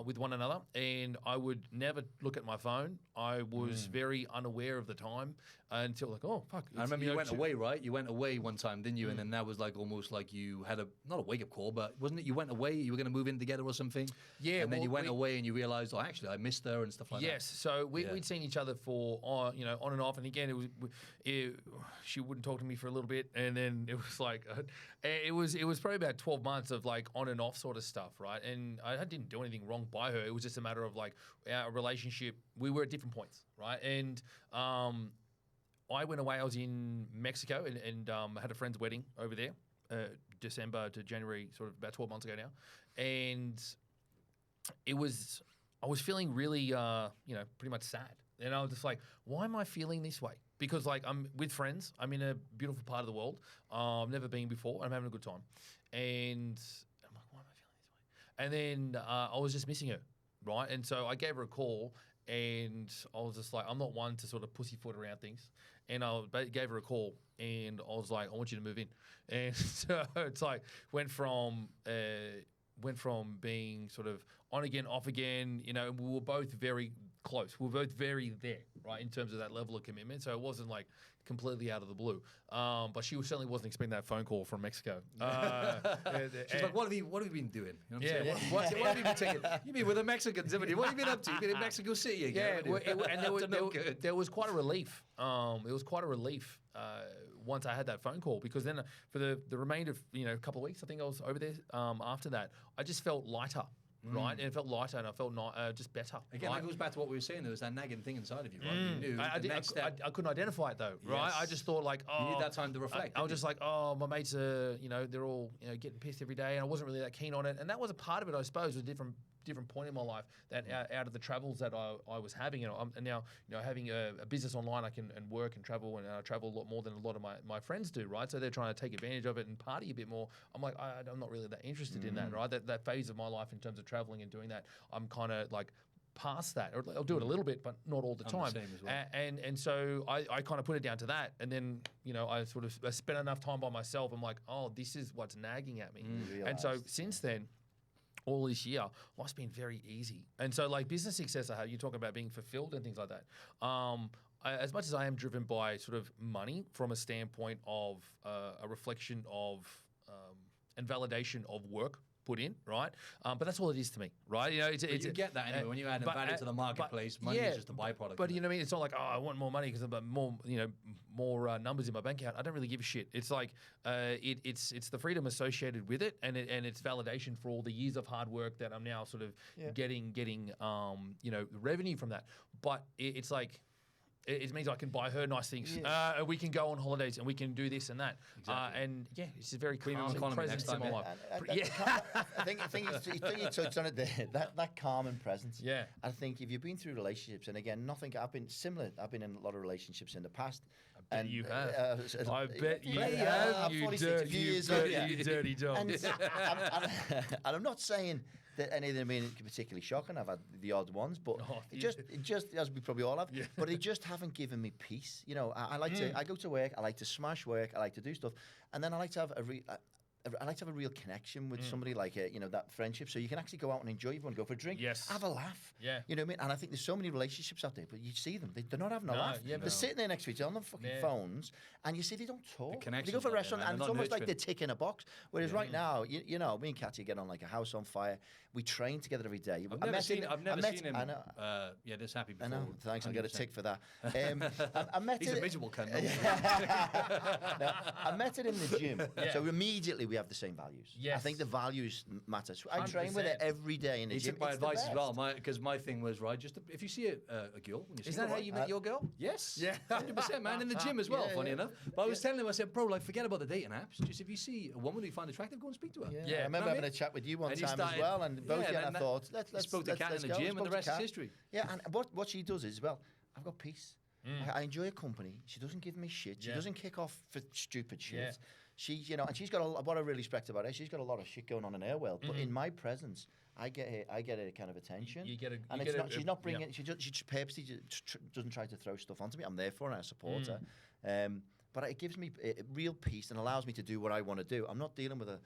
with one another, and I would never look at my phone. I was very unaware of the time until like, oh fuck! I remember you went away, right? You went away one time, didn't you? And then that was like almost like you had not a wake up call, but wasn't it? You went away. You were going to move in together or something. Yeah. And then you went away and you realised, oh, actually, I missed her and stuff like that. Yes. So we'd seen each other for on and off, and again, she wouldn't talk to me for a little bit, and then it was like it was probably about 12 months of like on and off sort of stuff, right? And I didn't do anything wrong by her. It was just a matter of like our relationship. We were at different points, right? And I went away. I was in Mexico and had a friend's wedding over there, December to January, sort of about 12 months ago now. And I was feeling really, pretty much sad. And I was just like, why am I feeling this way? Because like I'm with friends. I'm in a beautiful part of the world. I've never been before. I'm having a good time. And I'm like, why am I feeling this way? And then I was just missing her, right? And so I gave her a call, and I was just like, I'm not one to sort of pussyfoot around things. And I gave her a call, and I was like, I want you to move in. And so it's like went from being sort of on again, off again. We were both very close. We were both very there, right, in terms of that level of commitment. So it wasn't like completely out of the blue. But she certainly wasn't expecting that phone call from Mexico. She's like, what have you been doing? You know what I'm saying? What have you been taking? You've been with the Mexicans, haven't you? What have you been up to? You've been in Mexico City again. And there was quite a relief. It was quite a relief once I had that phone call, because then for the remainder of a couple of weeks, I think I was over there after that, I just felt lighter. right? And it felt lighter, and I felt just better. Again, right? that goes back to what we were saying. There was that nagging thing inside of you, right? You knew I the next step. couldn't identify it though, right? I Yes. just thought like, oh, You need that time to reflect. I was didn't just like, oh, my mates are, they're all, getting pissed every day, and I wasn't really that keen on it. And that was a part of it, I suppose, a different point in my life that out of the travels that I was having, and now having a business online, I can and work and travel, and I travel a lot more than a lot of my friends do, right? So they're trying to take advantage of it and party a bit more. I'm like, I'm not really that interested in that, right? That phase of my life in terms of traveling and doing that, I'm kind of like past that. Or I'll do it a little bit, but not all the I'm time. the same as well. And so I kind of put it down to that, and then I sort of spent enough time by myself. I'm like, oh, this is what's nagging at me. And so since then, all this year, life's been very easy. And so like business success I have, you talk about being fulfilled and things like that. As much as I am driven by sort of money from a standpoint of a reflection of and validation of work put in, right? But that's all it is to me, right? you get that anyway when you add value to the marketplace. Money is just a byproduct. But you know what I mean? It's not like, oh, I want more money because I've more, more numbers in my bank account. I don't really give a shit. It's like it's the freedom associated with it, and it's validation for all the years of hard work that I'm now sort of getting revenue from that. But it's like. It means I can buy her nice things. We can go on holidays and we can do this and that. Exactly. And it's a very Premium calming economy presence next in my time, life. I think you touched on it there. That calm and presence. Yeah. I think if you've been through relationships, and again, I've been similar. I've been in a lot of relationships in the past. Bet you have. I bet you have. have. I'm 46, a few years old, yeah. You dirty dog. And I'm not saying that any of them have been particularly shocking. I've had the odd ones, but it just as we probably all have. Yeah. But they just haven't given me peace. I like to. I go to work. I like to smash work. I like to do stuff, and then I like to have I like to have a real connection with somebody, like that friendship, so you can actually go out and enjoy. You want to go for a drink, Yes. have a laugh. Yeah. You know what I mean? And I think there's so many relationships out there, but you see them, they're not having a laugh. yeah, They're sitting there next to each other on their fucking phones, and you see they don't talk. They connection's go for a not there, restaurant, man. and They're it's not almost like nurturing. they're ticking a box. Whereas right now, me and Katia get on like a house on fire. We train together every day. I've never seen him. I know. This happy before. I know. Thanks. I'll get a 100%. tick for that. I met He's it. a miserable cunt. No, I met it in the gym. Yeah. So immediately we have the same values. Yes. I think the values matter. So I train with it 100%. every day in the He gym. took my It's the advice as best. well, because my thing was, right, just if you see a girl, when you're Is single, that how right? you met your girl? Yes. Yeah. 100%, man. In the gym as well, Yeah, funny yeah. enough. But I was telling him, I said, bro, like, forget about the dating apps. Just if you see a woman who you find attractive, go and speak to her. Yeah, Yeah. I remember Know what I having mean? a chat with you one And you time as started- well, and both yeah, you and I and that- thought, let's spoke to let's, Kat let's in the go. gym, and Spoke the to rest is Kat. history. Yeah, and what she does is, well, I've got peace. I enjoy her company. She doesn't give me shit. She Yeah. doesn't kick off for stupid shit. Yeah. She, and she's got what I really respect about her. She's got a lot of shit going on in her world, but in my presence, I get her kind of attention. You get a- and you it's get not. a- She's not yeah. bringing. She just purposely doesn't try to throw stuff onto me. I'm there for her. I support her. But it gives me real peace and allows me to do what I want to do. I'm not dealing with a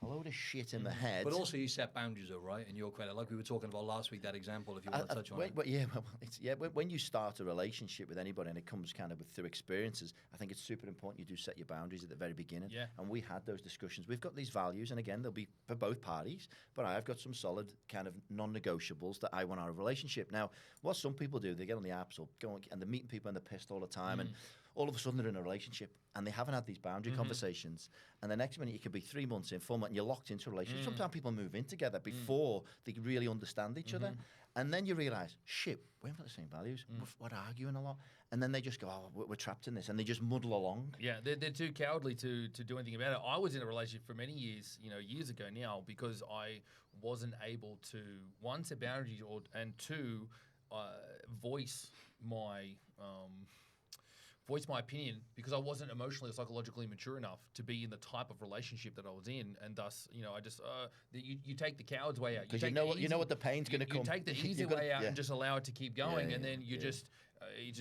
load of shit in the head. But also, you set boundaries, though, right? In your credit, like we were talking about last week, that example. If you want to touch on it. When you start a relationship with anybody and it comes kind of through experiences, I think it's super important you do set your boundaries at the very beginning. Yeah. And we had those discussions. We've got these values, and again, they'll be for both parties, but I've got some solid kind of non-negotiables that I want out of a relationship. Now, what some people do, they get on the apps or go and they're meeting people and they're pissed all the time, and all of a sudden they're in a relationship and they haven't had these boundary conversations. And the next minute, you could be 3 months in, 4 months, and you're locked into a relationship. Sometimes people move in together before they really understand each other. And then you realise, shit, we haven't got the same values. We're arguing a lot. And then they just go, oh, we're trapped in this. And they just muddle along. Yeah, they're too cowardly to do anything about it. I was in a relationship for many years, years ago now, because I wasn't able to, one, set boundaries, and two, voice my opinion, because I wasn't emotionally or psychologically mature enough to be in the type of relationship that I was in, and thus, I just you take the coward's way out. Because you know what the pain's going to come. You take the easy You've got- way out yeah. and just allow it to keep going, Yeah, and then yeah.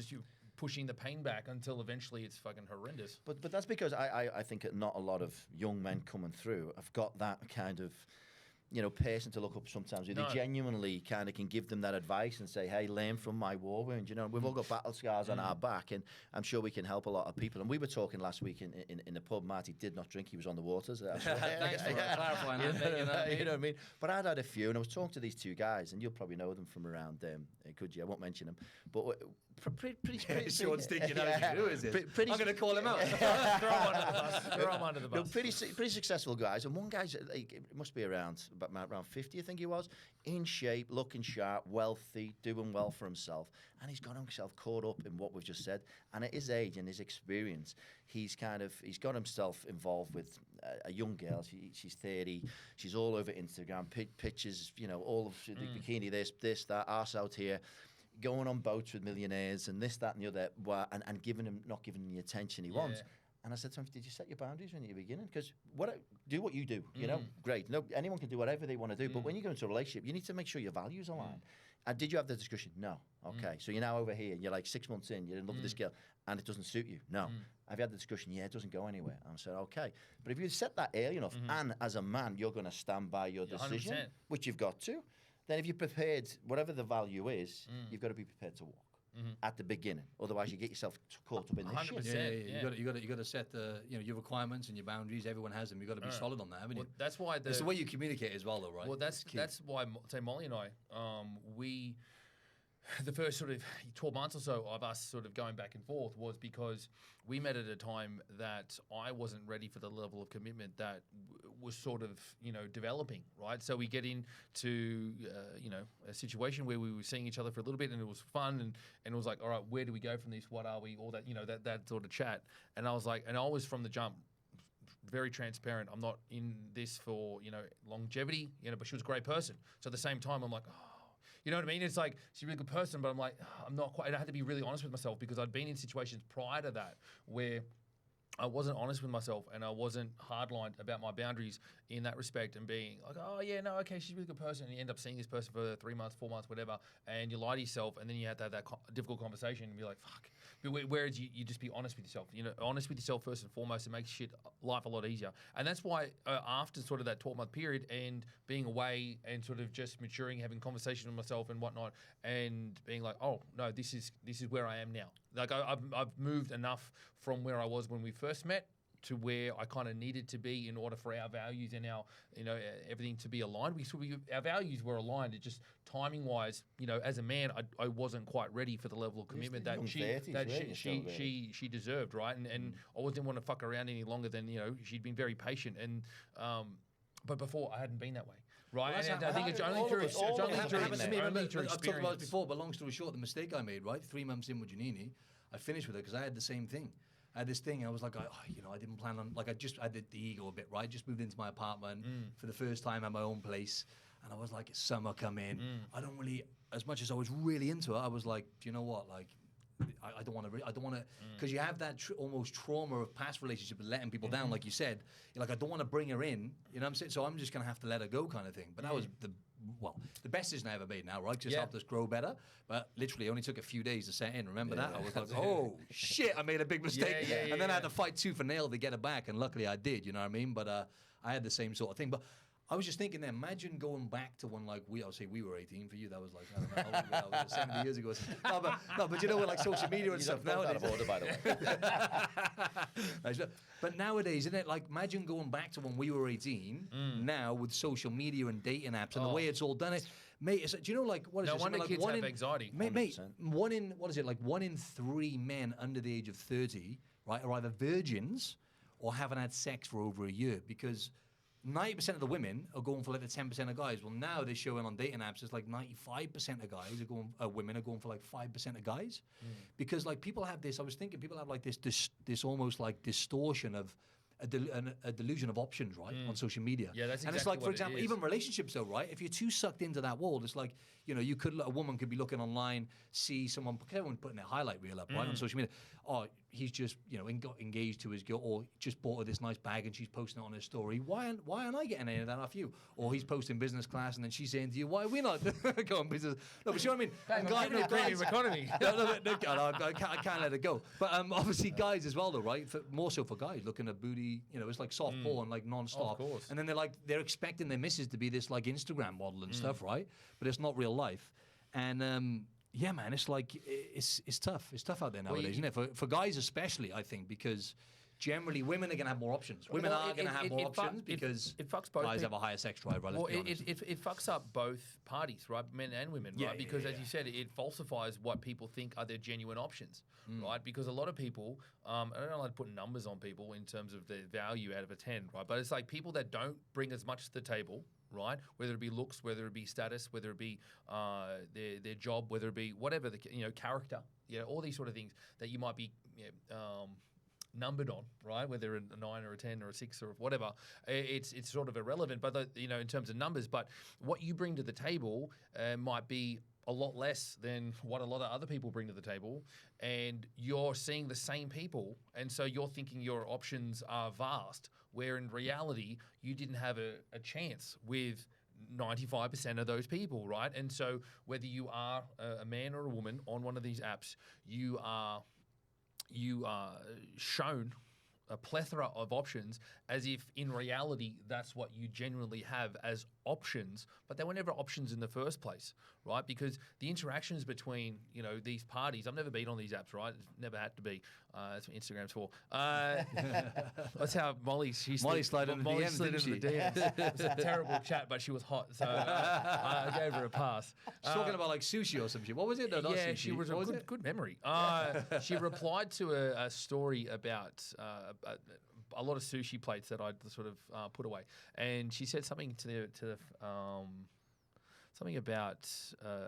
you're pushing the pain back until eventually it's fucking horrendous. But that's because I think that not a lot of young men coming through have got that kind of person to look up sometimes who No. they genuinely kind of can give them that advice and say, hey, learn from my war wound. We've all got battle scars on our back, and I'm sure we can help a lot of people. And we were talking last week in the pub. Marty did not drink. He was on the waters. Thanks for clarifying that, mate. You know what I mean? But I'd had a few, and I was talking to these two guys, and you'll probably know them from around Coogee. I won't mention them. But pretty Sean's thinking, who is this? Pretty- I'm going to call him out. Throw him under the bus. Pretty successful guys, and one guy's like, it must be around 50, I think he was, in shape, looking sharp, wealthy, doing well for himself, and he's got himself caught up in what we've just said. And at his age and his experience, he's got himself involved with a young girl. She's 30. She's all over Instagram, pictures, all of the bikini, this, that, arse out here, going on boats with millionaires and this, that, and the other, and not giving him the attention he wants. And I said to him, did you set your boundaries when you're beginning? Because do what you do, great. No, anyone can do whatever they want to do, but when you go into a relationship, you need to make sure your values align. And did you have the discussion? No. Okay. So you're now over here, and you're like 6 months in, you're in love with this girl, and it doesn't suit you. No. Have you had the discussion? Yeah, it doesn't go anywhere. I said, okay. But if you set that early enough, and as a man, you're going to stand by your decision, 100%. which you've got to, then if you're prepared, whatever the value is, you've got to be prepared to walk. At the beginning, otherwise you get yourself caught up in this shit. You got to set the your requirements and your boundaries. Everyone has them. You got to be solid on that, haven't you? That's why it's the way you communicate as well, though, right? Well, that's why, say, Molly and I, the first sort of 12 months or so of us sort of going back and forth was because we met at a time that I wasn't ready for the level of commitment that was sort of, developing, right? So we get into, a situation where we were seeing each other for a little bit and it was fun and it was like, all right, where do we go from this? What are we? All that, that sort of chat. And I was like, and I was from the jump very transparent. I'm not in this for, longevity, but she was a great person. So at the same time, I'm like, oh, you know what I mean? It's like, she's a really good person, but I'm like, I'm not quite, and I had to be really honest with myself because I'd been in situations prior to that where I wasn't honest with myself and I wasn't hardlined about my boundaries in that respect and being like, oh yeah, no, okay, she's a really good person. And you end up seeing this person for 3 months, 4 months, whatever, and you lie to yourself and then you have to have that difficult conversation and be like, fuck. But whereas you just be honest with yourself, honest with yourself first and foremost, and makes life a lot easier. And that's why after sort of that 12-month period and being away and sort of just maturing, having conversations with myself and whatnot, and being like, oh no, this is where I am now. Like I've moved enough from where I was when we first met to where I kind of needed to be in order for our values and our, everything to be aligned. Our values were aligned. It just timing wise, as a man, I wasn't quite ready for the level of commitment that she deserved, right? And I didn't want to fuck around any longer than, she'd been very patient. And, but before I hadn't been that way. Right, well, and I think it's only through experience. I've talked about it before, but long story short, the mistake I made, right? 3 months in with Janini, I finished with her because I had the same thing. I had this thing. I was like, I didn't plan on, like, I had the ego a bit, right? Just moved into my apartment for the first time at my own place, and I was like, summer come in. I don't really, as much as I was really into it, I was like, do you know what, like, I don't want to, because you have that almost trauma of past relationship and letting people down, like you said. You're like, I don't want to bring her in, you know what I'm saying? So I'm just going to have to let her go kind of thing. But that was the best decision I ever made now, right? Just helped us grow better. But literally, it only took a few days to set in. Remember that? I was like, oh, shit, I made a big mistake. And then I had to fight tooth and nail to get her back. And luckily I did, you know what I mean? But I had the same sort of thing. But I was just thinking, imagine going back to when, like, I'll say we were 18. For you, that was like, I don't know, that was 70 years ago. But you know, with like social media and stuff nowadays. Out of order, by the way. But nowadays, isn't it like, imagine going back to when we were 18, now with social media and dating apps and the way it's all done. Mate, do you know, like, what is no it? wonder Like kids have anxiety. Mate, 1 in 3 men under the age of 30, right, are either virgins or haven't had sex for over a year because 90% of the women are going for like the 10% of guys. Well, now they're showing on dating apps it's like 95% of guys women are going for like 5% of guys, because like people have this. I was thinking people have like this almost like distortion of a delusion of options, right, on social media. Yeah, that's exactly and it's like, what for example, it is. even relationships, though, right? If you're too sucked into that world, it's like, a woman could be looking online, see someone, because everyone's putting their highlight reel up, right, on social media. Oh, he's just, got engaged to his girl, or just bought her this nice bag and she's posting it on her story. Why aren't I getting any of that off you? Or he's posting business class and then she's saying to you, why are we not going business? No, but you know what I mean? Premium economy. I can't let it go. But obviously guys as well, though, right? More so for guys looking at booty, it's like soft porn, like non-stop. Of course. And then they're expecting their missus to be this like Instagram model and stuff, right? But it's not real life. And yeah, man, it's like it's tough. It's tough out there nowadays, isn't it? For guys especially, I think, because generally women are going to have more options. Women are going to have more options because it fucks both guys have people. a higher sex drive, right? Let's Well, be honest. it fucks up both parties, right? Men and women, right? Yeah, Because yeah, as you said, it falsifies what people think are their genuine options, right? Because a lot of people, I don't know how to put numbers on people in terms of their value out of a 10, right? But it's like people that don't bring as much to the table, right? Whether it be looks, whether it be status, whether it be their job, whether it be whatever the character, all these sort of things that you might be numbered on, right? Whether a 9 or a 10 or a 6 or whatever, it's sort of irrelevant. But in terms of numbers, but what you bring to the table might be a lot less than what a lot of other people bring to the table, and you're seeing the same people, and so you're thinking your options are vast, where in reality you didn't have a chance with 95% of those people, right? And so whether you are a man or a woman on one of these apps, you are shown a plethora of options as if in reality that's what you genuinely have as options, but they were never options in the first place, right? Because the interactions between these parties, I've never been on these apps, right? It's never had to be. That's what Instagram's for. That's how Molly slid into the DMs, didn't she? It was a terrible chat, but she was hot, so I gave her a pass. She's talking about like sushi or some shit. What was it? No, not Yeah, sushi. she was What a good memory. She replied to a story about a lot of sushi plates that I'd sort of put away, and she said something to the something about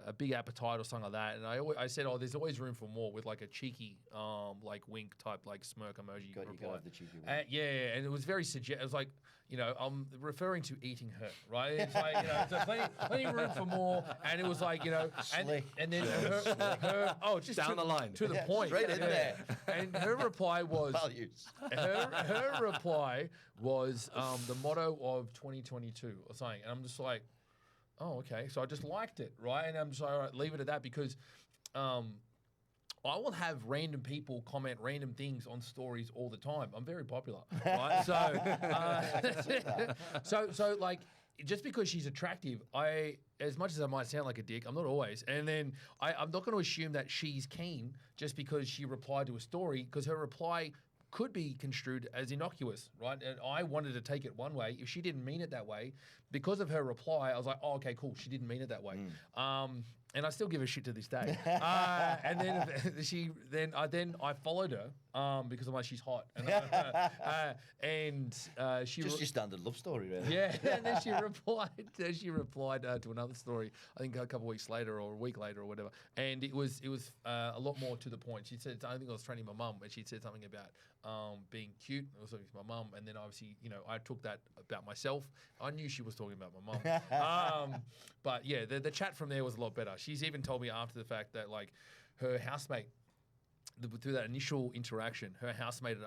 a big appetite or something like that, and I said, oh, there's always room for more, with like a cheeky like wink type like smirk emoji. You got to have the cheeky wink. Yeah, and it was very it was like, I'm referring to eating her, right? It's like, so plenty room for more, and it was like, and then her just down the line to the point, straight in there. And her reply was Values. her reply was the motto of 2022 or something, and I'm just like, oh, okay. So I just liked it, right? And I'm just like, all right, leave it at that, because I will have random people comment random things on stories all the time. I'm very popular, right? So like, just because she's attractive, as much as I might sound like a dick, I'm not always. And then I'm not going to assume that she's keen just because she replied to a story, because her reply could be construed as innocuous, right? And I wanted to take it one way. If she didn't mean it that way, because of her reply, I was like, oh, okay, cool. She didn't mean it that way. And I still give a shit to this day. And then I followed her because I'm like, she's hot. And she Just your standard love story, really. yeah, and then she replied to another story, I think a couple of weeks later or a week later or whatever, and it was a lot more to the point. She said, I think I was training my mum, and she said something about being cute. I was talking to my mum, and then obviously, I took that about myself. I knew she was talking about my mum. But yeah, the chat from there was a lot better. She's even told me after the fact that like her housemate, through that initial interaction, her housemate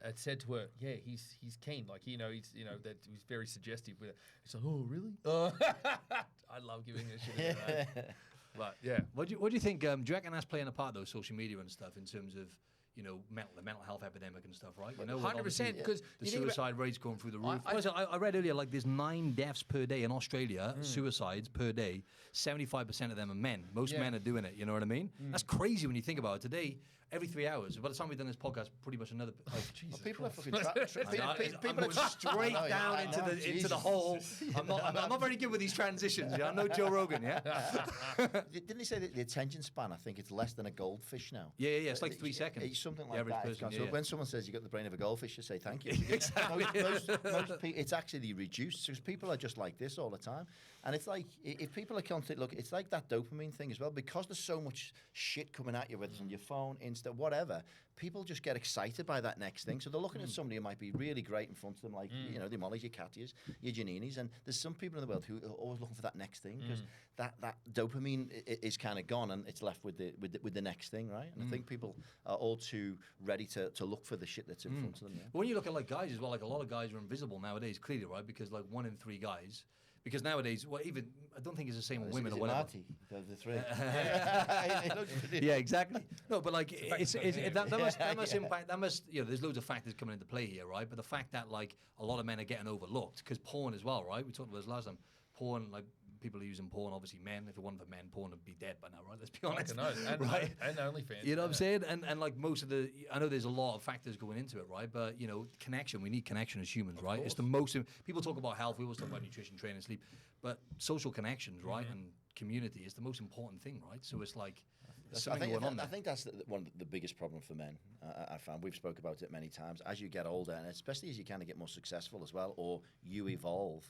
had said to her, "Yeah, he's keen. Like he's that he was very suggestive with it." It's like, "Oh, really?" I love giving her shit. Like that. But yeah, What do you think? Do you reckon that's playing a part, though, social media and stuff, in terms of the mental health epidemic and stuff, right? 100%, because the suicide rate's going through the roof. I read earlier, like there's 9 deaths per day in Australia, suicides per day. 75% of them are men. Most men are doing it. You know what I mean? That's crazy when you think about it. Today, every 3 hours. By the time we've done this podcast, pretty much another. Jesus People are Christ. fucking I'm going straight down into the hole. I'm not very good with these transitions. Yeah, I'm no Joe Rogan. Yeah. Didn't he say that the attention span? I think it's less than a goldfish now. Yeah. It's like 3 seconds. It's something The like average that. person, So yeah. when someone says you got the brain of a goldfish, you say thank you. Exactly. Most people, it's actually reduced because people are just like this all the time. And it's like, if people are constantly, look, it's like that dopamine thing as well. Because there's so much shit coming at you, whether it's on your phone, Insta, whatever, people just get excited by that next thing. So they're looking at somebody who might be really great in front of them, like, the Mollys, your Katyas, your Janinis. And there's some people in the world who are always looking for that next thing, because that dopamine is kind of gone and it's left with the next thing, right? And I think people are all too ready to look for the shit that's in front of them. Yeah? When you look at like guys as well, like a lot of guys are invisible nowadays, clearly, right? Because like 1 in 3 guys. Because nowadays, well, even I don't think it's the same with women or whatever. Marty, the 3. Yeah, exactly. No, but like that must impact. That must there's loads of factors coming into play here, right? But the fact that like a lot of men are getting overlooked because porn as well, right? We talked about this last time. Porn, like people are using porn, obviously men. If it wasn't for men, porn would be dead by now, right? Let's be honest. And, right? And OnlyFans. You know what I'm saying? And like most of I know there's a lot of factors going into it, right? But, you know, connection, we need connection as humans, right? It's the most, people talk about health, we always talk about nutrition, training, sleep, but social connections, right? And community is the most important thing, right? So it's like, I think that's one of the biggest problem for men. I found we've spoke about it many times. As you get older, and especially as you kind of get more successful as well, or you evolve.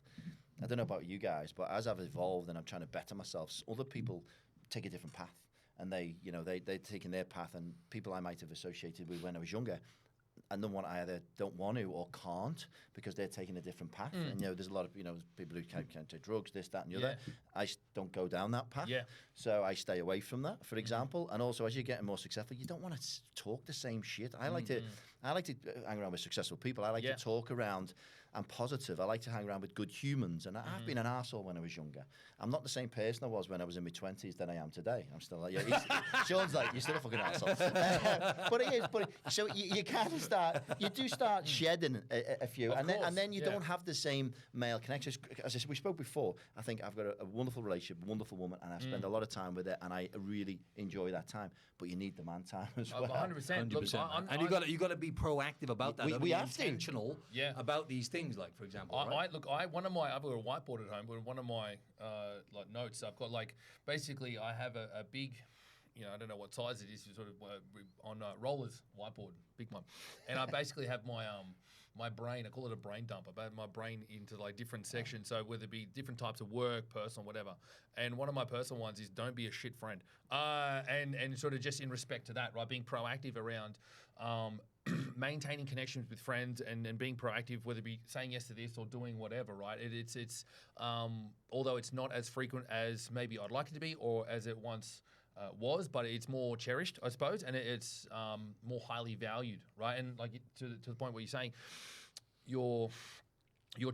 I don't know about you guys, but as I've evolved and I'm trying to better myself, other people take a different path, and they're taking their path, and people I might have associated with when I was younger. And then I either don't want to or can't because they're taking a different path. And, you know, there's a lot of, you know, people who can't take drugs, this, that, and the other. I don't go down that path. Yeah. So I stay away from that, for example. And also, as you're getting more successful, you don't want to talk the same shit. I like to hang around with successful people. I like to talk around. I'm positive. I like to hang around with good humans. And I've been an arsehole when I was younger. I'm not the same person I was when I was in my 20s than I am today. I'm still like, Sean's like, you're still a fucking arsehole. But it is. So you kind of start shedding a few. And then you don't have the same male connections. As I said, we spoke before, I think I've got a wonderful relationship, a wonderful woman, and I spend a lot of time with her, and I really enjoy that time. But you need the man time as well. 100%. Look, and you got to be proactive about that. We have intentional about these things, like, for example. I've got a whiteboard at home, but one of my like notes, I've got like, basically I have a big, you know, I don't know what size it is, sort of on rollers whiteboard, big one, and I basically have my brain, I call it a brain dump, about my brain into like different sections. So whether it be different types of work, personal, whatever. And one of my personal ones is don't be a shit friend. And sort of just in respect to that, right, being proactive around maintaining connections with friends and being proactive, whether it be saying yes to this or doing whatever, right? It's although it's not as frequent as maybe I'd like it to be or as it once was, but it's more cherished, I suppose, and it's more highly valued, right? And like to the point where you're saying you're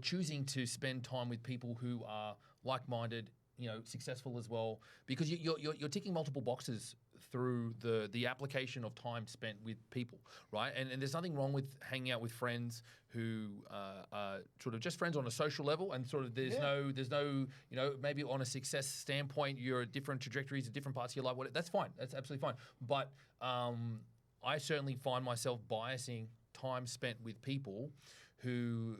choosing to spend time with people who are like-minded, you know, successful as well, because you're ticking multiple boxes through the application of time spent with people, right? And there's nothing wrong with hanging out with friends who are sort of just friends on a social level, and sort of there's no you know, maybe on a success standpoint you're at different trajectories at different parts of your life. That's fine. That's absolutely fine. But I certainly find myself biasing time spent with people who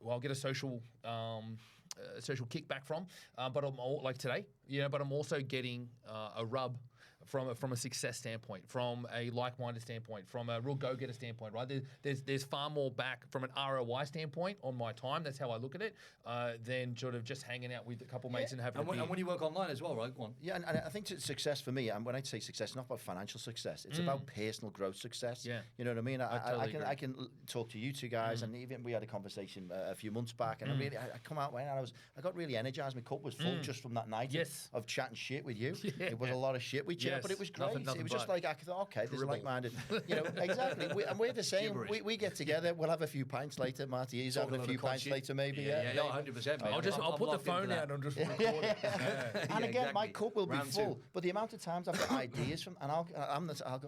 I'll get a social kickback from, but I'm like today, you know. But I'm also getting a rub from a success standpoint, from a like-minded standpoint, from a real go-getter standpoint, right? There's far more back from an ROI standpoint on my time. That's how I look at it, than sort of just hanging out with a couple mates and having. And when you work online as well, right? Go on. Yeah, and I think success for me, and when I say success, it's not about financial success. It's about personal growth success. Yeah, you know what I mean. I can talk to you two guys, and even we had a conversation a few months back, and I come out and I got really energized. My cup was full just from that night of chatting shit with you. Yeah. It was a lot of shit we chat, but it was great. Nothing it was just like I thought, okay, this is like-minded. You know, exactly. And we're the same. We get together. We'll have a few pints later. Marty, he's having a few pints later, maybe. Yeah, 100%. I'll put the phone out and just record it. And again, my cup will be full. But the amount of times I've got ideas from, and I'll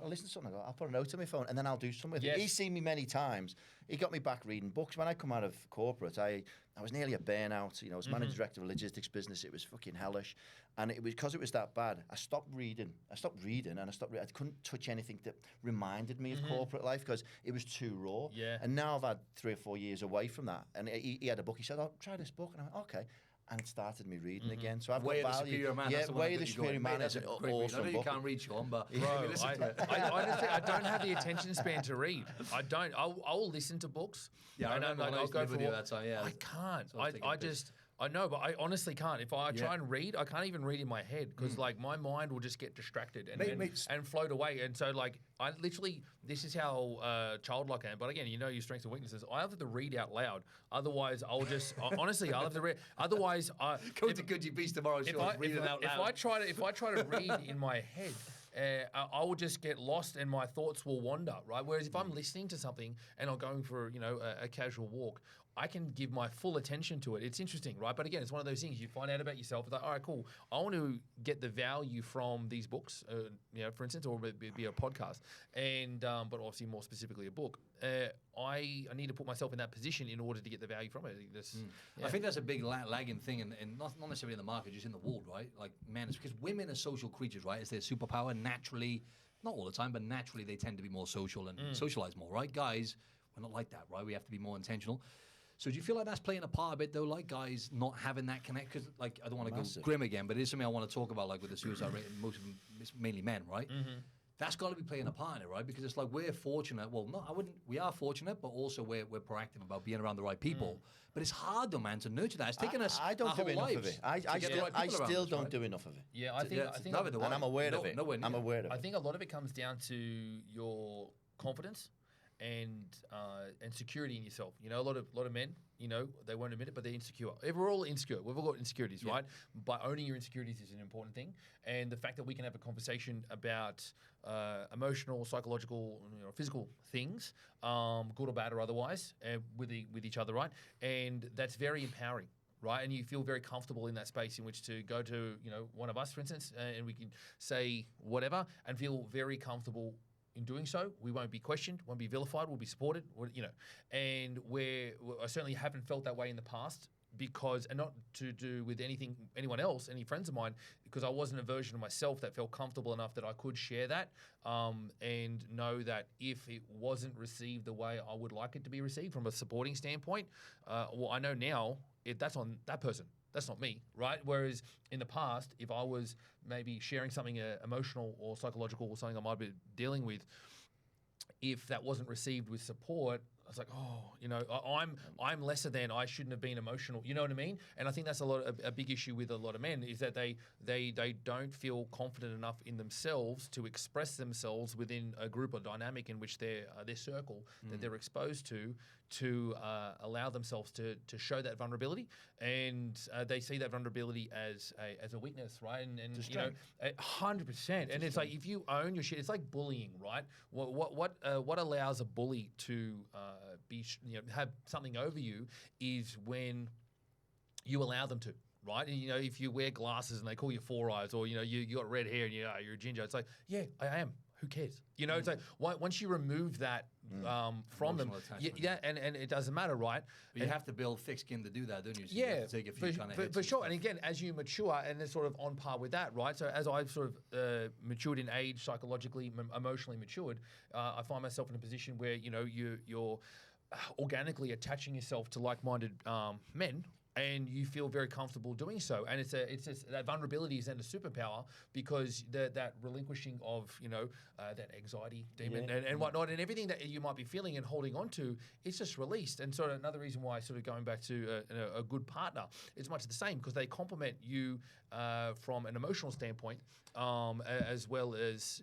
listen to something. I'll put a note on my phone, and then I'll do something with it. He's seen me many times. He got me back reading books. When I come out of corporate, I was nearly a burnout. You know, I was managing director of a logistics business. It was fucking hellish. And it was because it was that bad. I stopped reading and I couldn't touch anything that reminded me of corporate life because it was too raw. Yeah. And now I've had 3 or 4 years away from that. And he had a book. He said, "Oh, try this book." And I went, "Okay." And it started me reading again. So I've Way got of the value. Superior Man. Yeah, Way of the Superior Man is an awesome I know you book. can't read, Sean, but I don't have the attention span to read. I don't. I'll listen to books. Yeah, I remember I'll go for that time. Yeah, I can't. I know, but I honestly can't. If I try and read, I can't even read in my head because like my mind will just get distracted and float away. And so like I literally, this is how childlike I am. But again, you know your strengths and weaknesses. I have to read out loud. Otherwise, I'll just honestly, I'll have to read. Otherwise, go to Good Beast tomorrow. Read it out loud. If I try to read in my head. I will just get lost and my thoughts will wander, right? Whereas if I'm listening to something and I'm going for, you know, a casual walk, I can give my full attention to it. It's interesting, right? But again, it's one of those things you find out about yourself. It's like, all right, cool. I want to get the value from these books, for instance, or be a podcast, and but obviously more specifically a book. I need to put myself in that position in order to get the value from it. I think that's a big lagging thing, and not necessarily in the market, just in the world, right? Like men, because women are social creatures, right? It's their superpower naturally. Not all the time, but naturally they tend to be more social and socialize more, right? Guys, we're not like that, right? We have to be more intentional. So do you feel like that's playing a part a bit, though, like guys not having that connect? Because, like, I don't want to go grim again, but it is something I want to talk about, like with the suicide rate, and most of them, it's mainly men, right? That's got to be playing a part in it, right? Because it's like we're fortunate. Well, no, I wouldn't. We are fortunate, but also we're proactive about being around the right people. But it's hard, though, man, to nurture that. It's taken us. I don't do enough of it. I still don't do enough of it. Yeah, I think, and I'm aware of it. I'm aware of it. I think a lot of it comes down to your confidence and security in yourself. You know, a lot of men, you know, they won't admit it, but they're insecure. We're all insecure. We've all got insecurities, right? But owning your insecurities is an important thing. And the fact that we can have a conversation about emotional, psychological, physical things, good or bad or otherwise, with each other, right? And that's very empowering. Right, and you feel very comfortable in that space in which to go to, one of us, for instance, and we can say whatever and feel very comfortable in doing so. We won't be questioned, won't be vilified, we'll be supported, and I certainly haven't felt that way in the past because, and not to do with anyone else, any friends of mine, because I wasn't a version of myself that felt comfortable enough that I could share that and know that if it wasn't received the way I would like it to be received from a supporting standpoint, I know now that's on that person. That's not me, right? Whereas in the past, if I was maybe sharing something emotional or psychological or something I might be dealing with, if that wasn't received with support, I was like, I'm lesser than, I shouldn't have been emotional. You know what I mean? And I think that's a big issue with a lot of men is that they don't feel confident enough in themselves to express themselves within a group or dynamic in which their circle that they're exposed to allow themselves to show that vulnerability, and they see that vulnerability as a weakness, right? And 100%. And it's like if you own your shit, it's like bullying, right? What allows a bully to have something over you is when you allow them to. Right, and if you wear glasses and they call you Four Eyes, or you got red hair and you're a ginger, it's like, yeah, I am. Who cares? It's like once you remove that from them, and it doesn't matter, right? But you have to build thick skin to do that, don't you? So you have to take a few kind of hits for sure. stuff. And again, as you mature, and it's sort of on par with that, right? So as I've sort of matured in age, psychologically, emotionally matured, I find myself in a position where you're organically attaching yourself to like-minded men. And you feel very comfortable doing so, and it's that vulnerability is then a superpower because that relinquishing of that anxiety demon and whatnot, and everything that you might be feeling and holding on to, it's just released. And sort of another reason why sort of going back to a good partner is much the same because they complement you from an emotional standpoint, as well as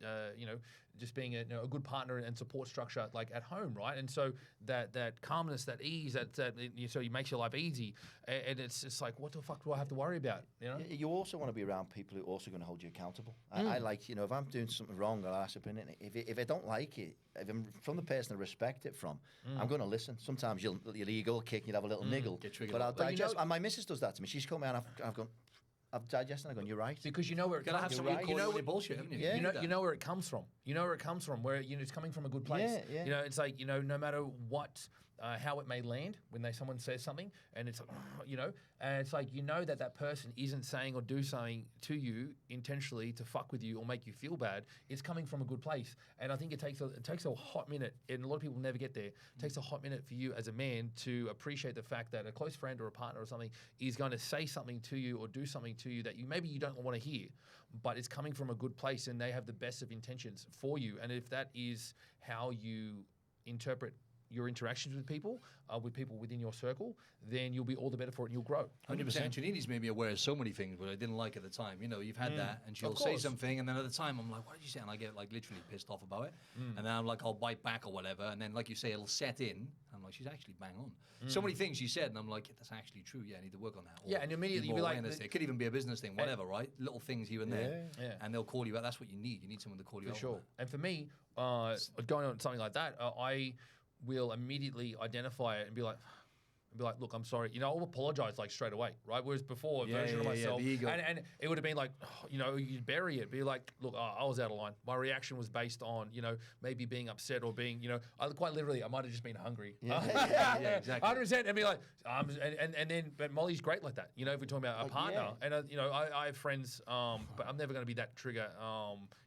just being a good partner and support structure like at home, right? And so that calmness, that ease, so it makes your life easy, and it's just like, what the fuck do I have to worry about? You also want to be around people who are also going to hold you accountable. I like, if I'm doing something wrong, I'll ask opinion. If I don't like it, if I'm from the person I respect it from, I'm going to listen. Sometimes your ego will kick, you'll have a little niggle, but I'll digest. And my missus does that to me. She's come out and I've gone. I've digested and I've gone, you're right. Because you know where it comes from. Bullshit, haven't you? Yeah. You know where it comes from. You know where it comes from, where it's coming from a good place. Yeah. It's like, no matter what, how it may land when someone says something, and it's like, and it's like, that person isn't saying or do something to you intentionally to fuck with you or make you feel bad. It's coming from a good place. And I think it takes a hot minute, and a lot of people never get there. It takes a hot minute for you as a man to appreciate the fact that a close friend or a partner or something is going to say something to you or do something to you that maybe you don't want to hear, but it's coming from a good place and they have the best of intentions for you. And if that is how you interpret your interactions with people within your circle, then you'll be all the better for it and you'll grow. 100%. Janini's made me aware of so many things that I didn't like at the time. You've had that, and she'll say something, and then at the time I'm like, what did you say? And I get like literally pissed off about it. And then I'm like, I'll bite back or whatever. And then, like you say, it'll set in. I'm like, she's actually bang on. So many things she said, and I'm like, that's actually true. Yeah, I need to work on that. Or and immediately you'll be like, it could even be a business thing, whatever, right? Little things here and there. And they'll call you out. That's what you need. You need someone to call you out. For sure. And for me, going on something like that, I will immediately identify it and be like, and be like, look, I'm sorry. I'll apologize like straight away, right? Whereas before, a version of the myself, ego. and it would have been like, you'd bury it. Be like, look, I was out of line. My reaction was based on, maybe being upset or being, quite literally, I might have just been hungry. Yeah, exactly. 100%. And be like, but Molly's great like that. If we're talking about a partner, and I have friends, but I'm never going to be that trigger,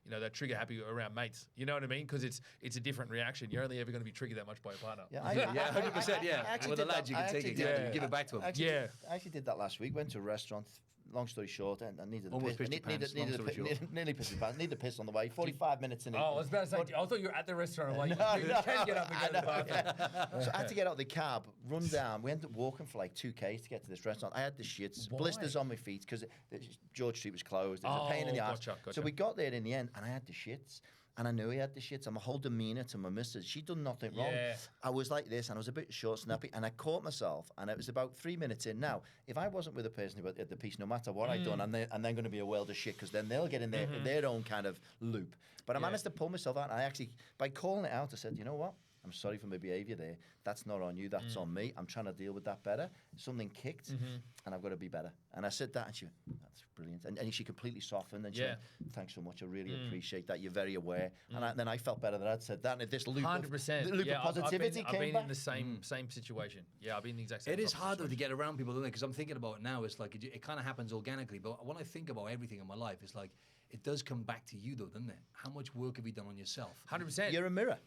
that trigger happy around mates. You know what I mean? Because it's a different reaction. You're only ever going to be triggered that much by a partner. Yeah, 100%. Yeah, with the lads, you can take it. Yeah. Give it back to them. I actually did that last week. Went to a restaurant. Long story short, and I needed Almost piss. pissed your pants, long story short. Nearly pissed my pants. Needed to piss on the way. 45 minutes in. Oh, I was about to say, I thought you were at the restaurant. I'm like, you can get up and go to the bathroom. So I had to get out of the cab, run down. We ended up walking for like 2Ks to get to this restaurant. I had the shits, blisters on my feet because George Street was closed. It was a pain in the ass. Gotcha. So we got there in the end, and I had the shits. And I knew he had the shits. And my whole demeanour to my missus, she'd done nothing wrong. I was like this, and I was a bit short, snappy, and I caught myself. And it was about 3 minutes in. Now, if I wasn't with a person who had the piece, no matter what I'd done, and they're going to be a world of shit, because then they'll get in their own kind of loop. But I managed to pull myself out. And I actually, by calling it out, I said, you know what? I'm sorry for my behaviour there. That's not on you. That's on me. I'm trying to deal with that better. Something kicked, and I've got to be better. And I said that, and she went, that's brilliant. And she completely softened, and she went, thanks so much. I really appreciate that. You're very aware. And then I felt better that I'd said that. And this loop 100%. of positivity I've been back. in the same situation. Yeah, I've been in the exact same It is hard though to get around people, doesn't it? Because I'm thinking about it now. It's like it kind of happens organically. But when I think about everything in my life, it's like it does come back to you, though, doesn't it? How much work have you done on yourself? 100%. You're a mirror.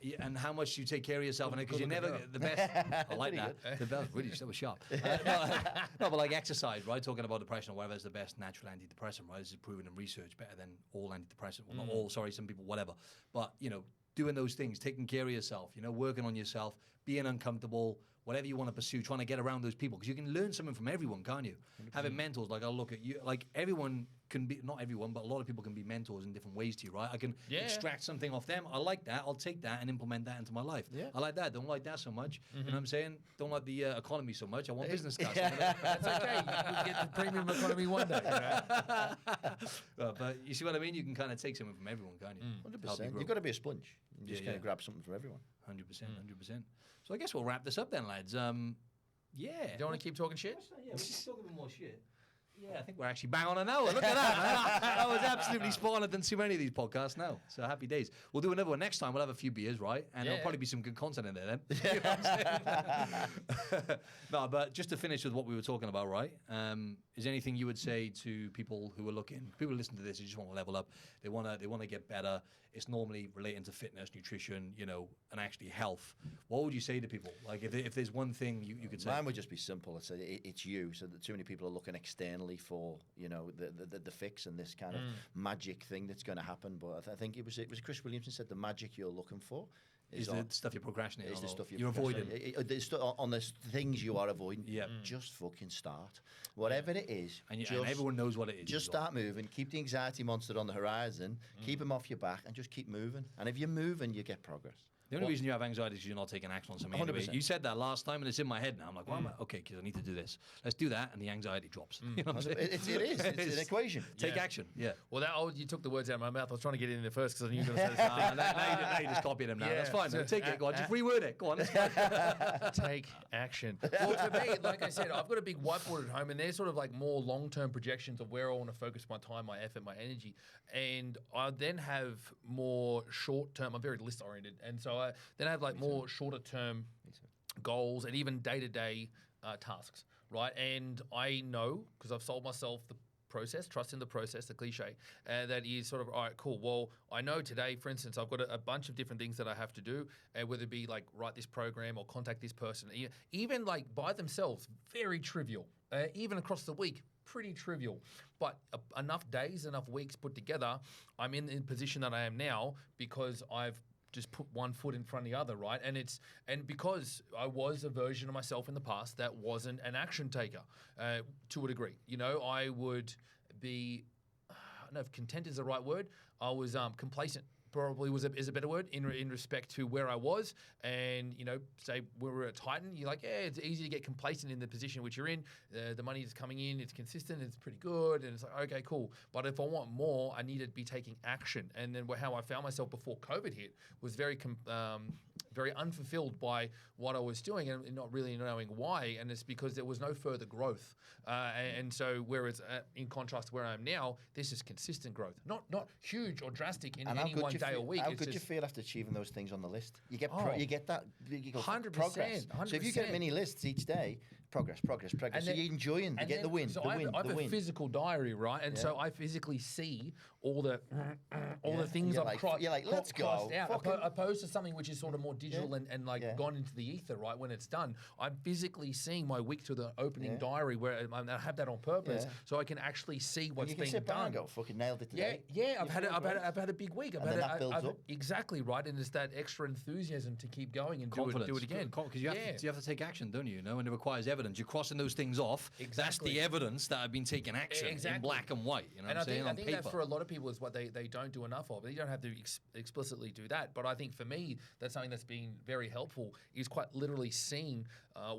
Yeah, and how much you take care of yourself, because you're never the best. I like that. The best, really, that was sharp. No, but like exercise, right? Talking about depression or whatever is the best natural antidepressant, right? This is proven in research better than all antidepressants. Well, not all, sorry, some people, whatever. But doing those things, taking care of yourself, working on yourself, being uncomfortable, whatever you want to pursue, trying to get around those people, because you can learn something from everyone, can't you? 100%. Having mentors, like I'll look at you, like everyone can be, not everyone, but a lot of people can be mentors in different ways to you, right? I can extract something off them. I like that. I'll take that and implement that into my life. Yeah. I like that. Don't like that so much. You know what I'm saying? Don't like the economy so much. I want business class. That's okay. You can get the premium economy one day. But you see what I mean? You can kind of take something from everyone, can't you? 100%. You've got to be a sponge. You just kind of grab something from everyone. 100%. So I guess we'll wrap this up then, lads. Yeah. You don't want to keep talking shit? Yeah, we'll just talk a bit more shit. Yeah, I think we're actually bang on an hour. Look at that, man. That was absolutely spot on. I've done too many of these podcasts now. So happy days. We'll do another one next time. We'll have a few beers, right? And there'll probably be some good content in there then. You know what I'm saying? No, but just to finish with what we were talking about, right? Is there anything you would say to people who are looking, people who listen to this, who just want to level up, they want to get better. It's normally relating to fitness, nutrition, and actually health. What would you say to people? Like if there's one thing you could say? Mine would just be simple. It's you. So that too many people are looking externally for the fix and this kind of magic thing that's going to happen. But I think it was Chris Williamson said the magic you're looking for is the stuff you're procrastinating. Is the stuff you're avoiding. On the things you are avoiding. Yeah. Just fucking start. Whatever it is. And everyone knows what it is. Just start moving. Keep the anxiety monster on the horizon. Keep him off your back and just keep moving. And if you're moving, you get progress. The only reason you have anxiety is you're not taking action on something. Anyway. You said that last time, and it's in my head now. I'm like, well, okay, because I need to do this. Let's do that, and the anxiety drops. You know what I'm saying? It is. It's an equation. Take action. Yeah. Well, you took the words out of my mouth. I was trying to get it in there first because I knew you were going to say something. Now you just copied them now. That's fine. So take it. Go on. Just reword it. Go on. Take action. Well, for me, like I said, I've got a big whiteboard at home, and they're sort of like more long-term projections of where I want to focus my time, my effort, my energy. And I then have more short-term. I'm very list-oriented, and so I then have like more shorter-term goals and even day-to-day tasks, right? And I know, because I've sold myself the process, trust in the process, the cliche, that is sort of, all right, cool. Well, I know today, for instance, I've got a bunch of different things that I have to do, whether it be like write this program or contact this person, even like by themselves, very trivial. Even across the week, pretty trivial. But enough days, enough weeks put together, I'm in the position that I am now because I've just put one foot in front of the other, right? And because I was a version of myself in the past that wasn't an action taker to a degree. I would be, I don't know if content is the right word. I was complacent. Probably is a better word in respect to where I was, and say we were at Titan, you're like, it's easy to get complacent in the position which you're in. The money is coming in, it's consistent, it's pretty good, and it's like, okay, cool. But if I want more, I need to be taking action. And then how I found myself before COVID hit was very very unfulfilled by what I was doing and not really knowing why. And it's because there was no further growth. And so whereas in contrast to where I am now, this is consistent growth, not huge or drastic in any one day or week. How good you feel after achieving those things on the list? You get you get that, you go 100%, progress. 100%. So if you get mini lists each day, progress. And So you're enjoying, you get the win, so the I win, have the a win. physical diary, right? And so I physically see all the things You're I've like, you're like, let's go. crossed out, Fucking- opposed to something which is sort of more digital and like gone into the ether, right? When it's done, I'm physically seeing my week to the opening diary where I have that on purpose, so I can actually see what's you can being sit back done. and go, fucking nailed it today. I've had a big week. And then that builds up. Exactly right, and it's that extra enthusiasm to keep going and do it again. Because you have to take action, don't you? You know, and it requires evidence. You're crossing those things off. That's Exactly. the evidence that I've been taking action in black and white. You know And what I'm saying? I think that for a lot of people is what they don't do enough of. You don't have to explicitly do that. But I think for me, that's something that's been very helpful is quite literally seeing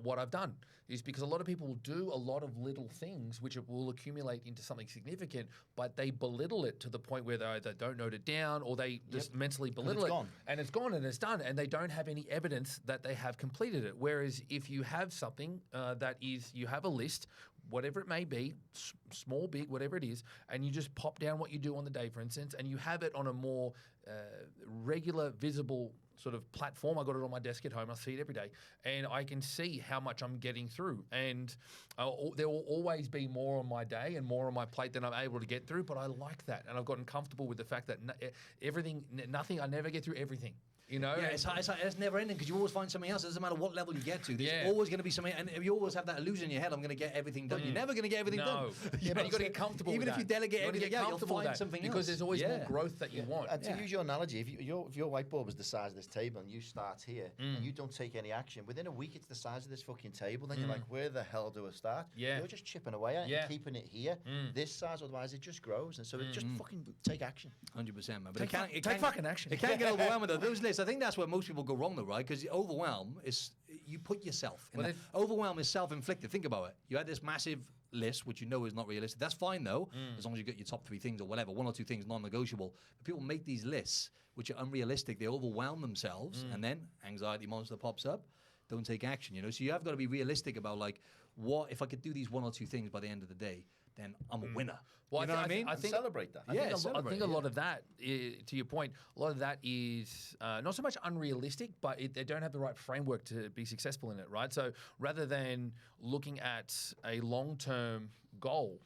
what I've done. Is because a lot of people will do a lot of little things which will accumulate into something significant, but they belittle it to the point where they either don't note it down or they just mentally belittle it. gone. And it's gone and it's done, and they don't have any evidence that they have completed it. Whereas if you have something that is, you have a list, whatever it may be, small, big, whatever it is, and you just pop down what you do on the day, for instance, and you have it on a more regular, visible sort of platform. I got it on my desk at home. I see it every day, and I can see how much I'm getting through. And there will always be more on my day and more on my plate than I'm able to get through. But I like that, and I've gotten comfortable with the fact that I never get through everything. You know, yeah, it's never ending because you always find something else. It doesn't matter what level you get to. There's always going to be something, and you always have that illusion in your head. I'm going to get everything done. You're never going to get everything done. But you got to get comfortable. Even with if you that. delegate everything out, you'll find something else. Because there's always more growth that you want. And to use your analogy, if your whiteboard was the size of this table and you start here and you don't take any action, within a week it's the size of this fucking table. Then you're like, where the hell do I start? Yeah. You're just chipping away at it, keeping it here, this size. Otherwise, it just grows. And so it just fucking take action. 100%, man. But take fucking action. It can get overwhelming though. Those lists, I think that's where most people go wrong though, right? Because overwhelm is you put yourself in that. Overwhelm is self-inflicted. Think about it. You had this massive list, which you know is not realistic. That's fine though, as long as you get your top 3 things or whatever, 1 or 2 things non-negotiable. But people make these lists which are unrealistic. They overwhelm themselves, and then anxiety monster pops up. Don't take action. You know, so you have got to be realistic about like, what if I could do these 1 or 2 things by the end of the day? Then I'm a winner. Well, you know what I mean? I think celebrate that. I think a lot of that, to your point, a lot of that is not so much unrealistic, but they don't have the right framework to be successful in it, right? So rather than looking at a long-term goal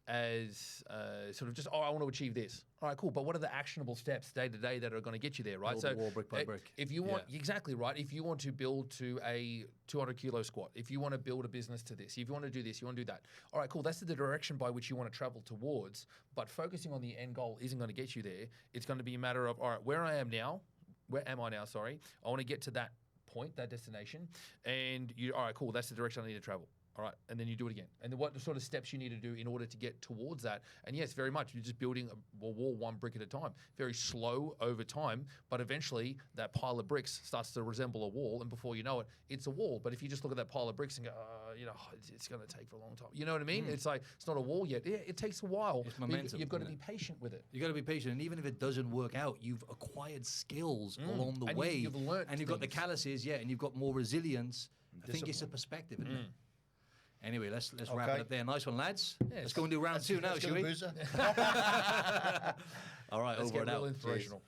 as sort of just, I want to achieve this. All right, cool. But what are the actionable steps day to day that are going to get you there, right? Build the wall brick by brick. If you want, exactly right. If you want to build to a 200 kilo squat, if you want to build a business to this, if you want to do this, you want to do that. All right, cool. That's the direction by which you want to travel towards. But focusing on the end goal isn't going to get you there. It's going to be a matter of, all right, where am I now? Sorry. I want to get to that point, that destination. And all right, cool. That's the direction I need to travel. All right, and then you do it again. And then what sort of steps you need to do in order to get towards that. And yes, very much, you're just building a wall 1 brick at a time. Very slow over time, but eventually that pile of bricks starts to resemble a wall, and before you know it, it's a wall. But if you just look at that pile of bricks and go, it's going to take for a long time. You know what I mean? It's like, it's not a wall yet. Yeah, it takes a while. It's momentum. You've got to be patient with it. You've got to be patient, and even if it doesn't work out, you've acquired skills along the And way. you've learnt and you've got the things. calluses, and you've got more resilience. I think it's a perspective, isn't it? Anyway, let's wrap it up there. Nice one, lads. Let's go and do round 2 now, shall we? Boozer. All right, Let's over get and real out. inspirational.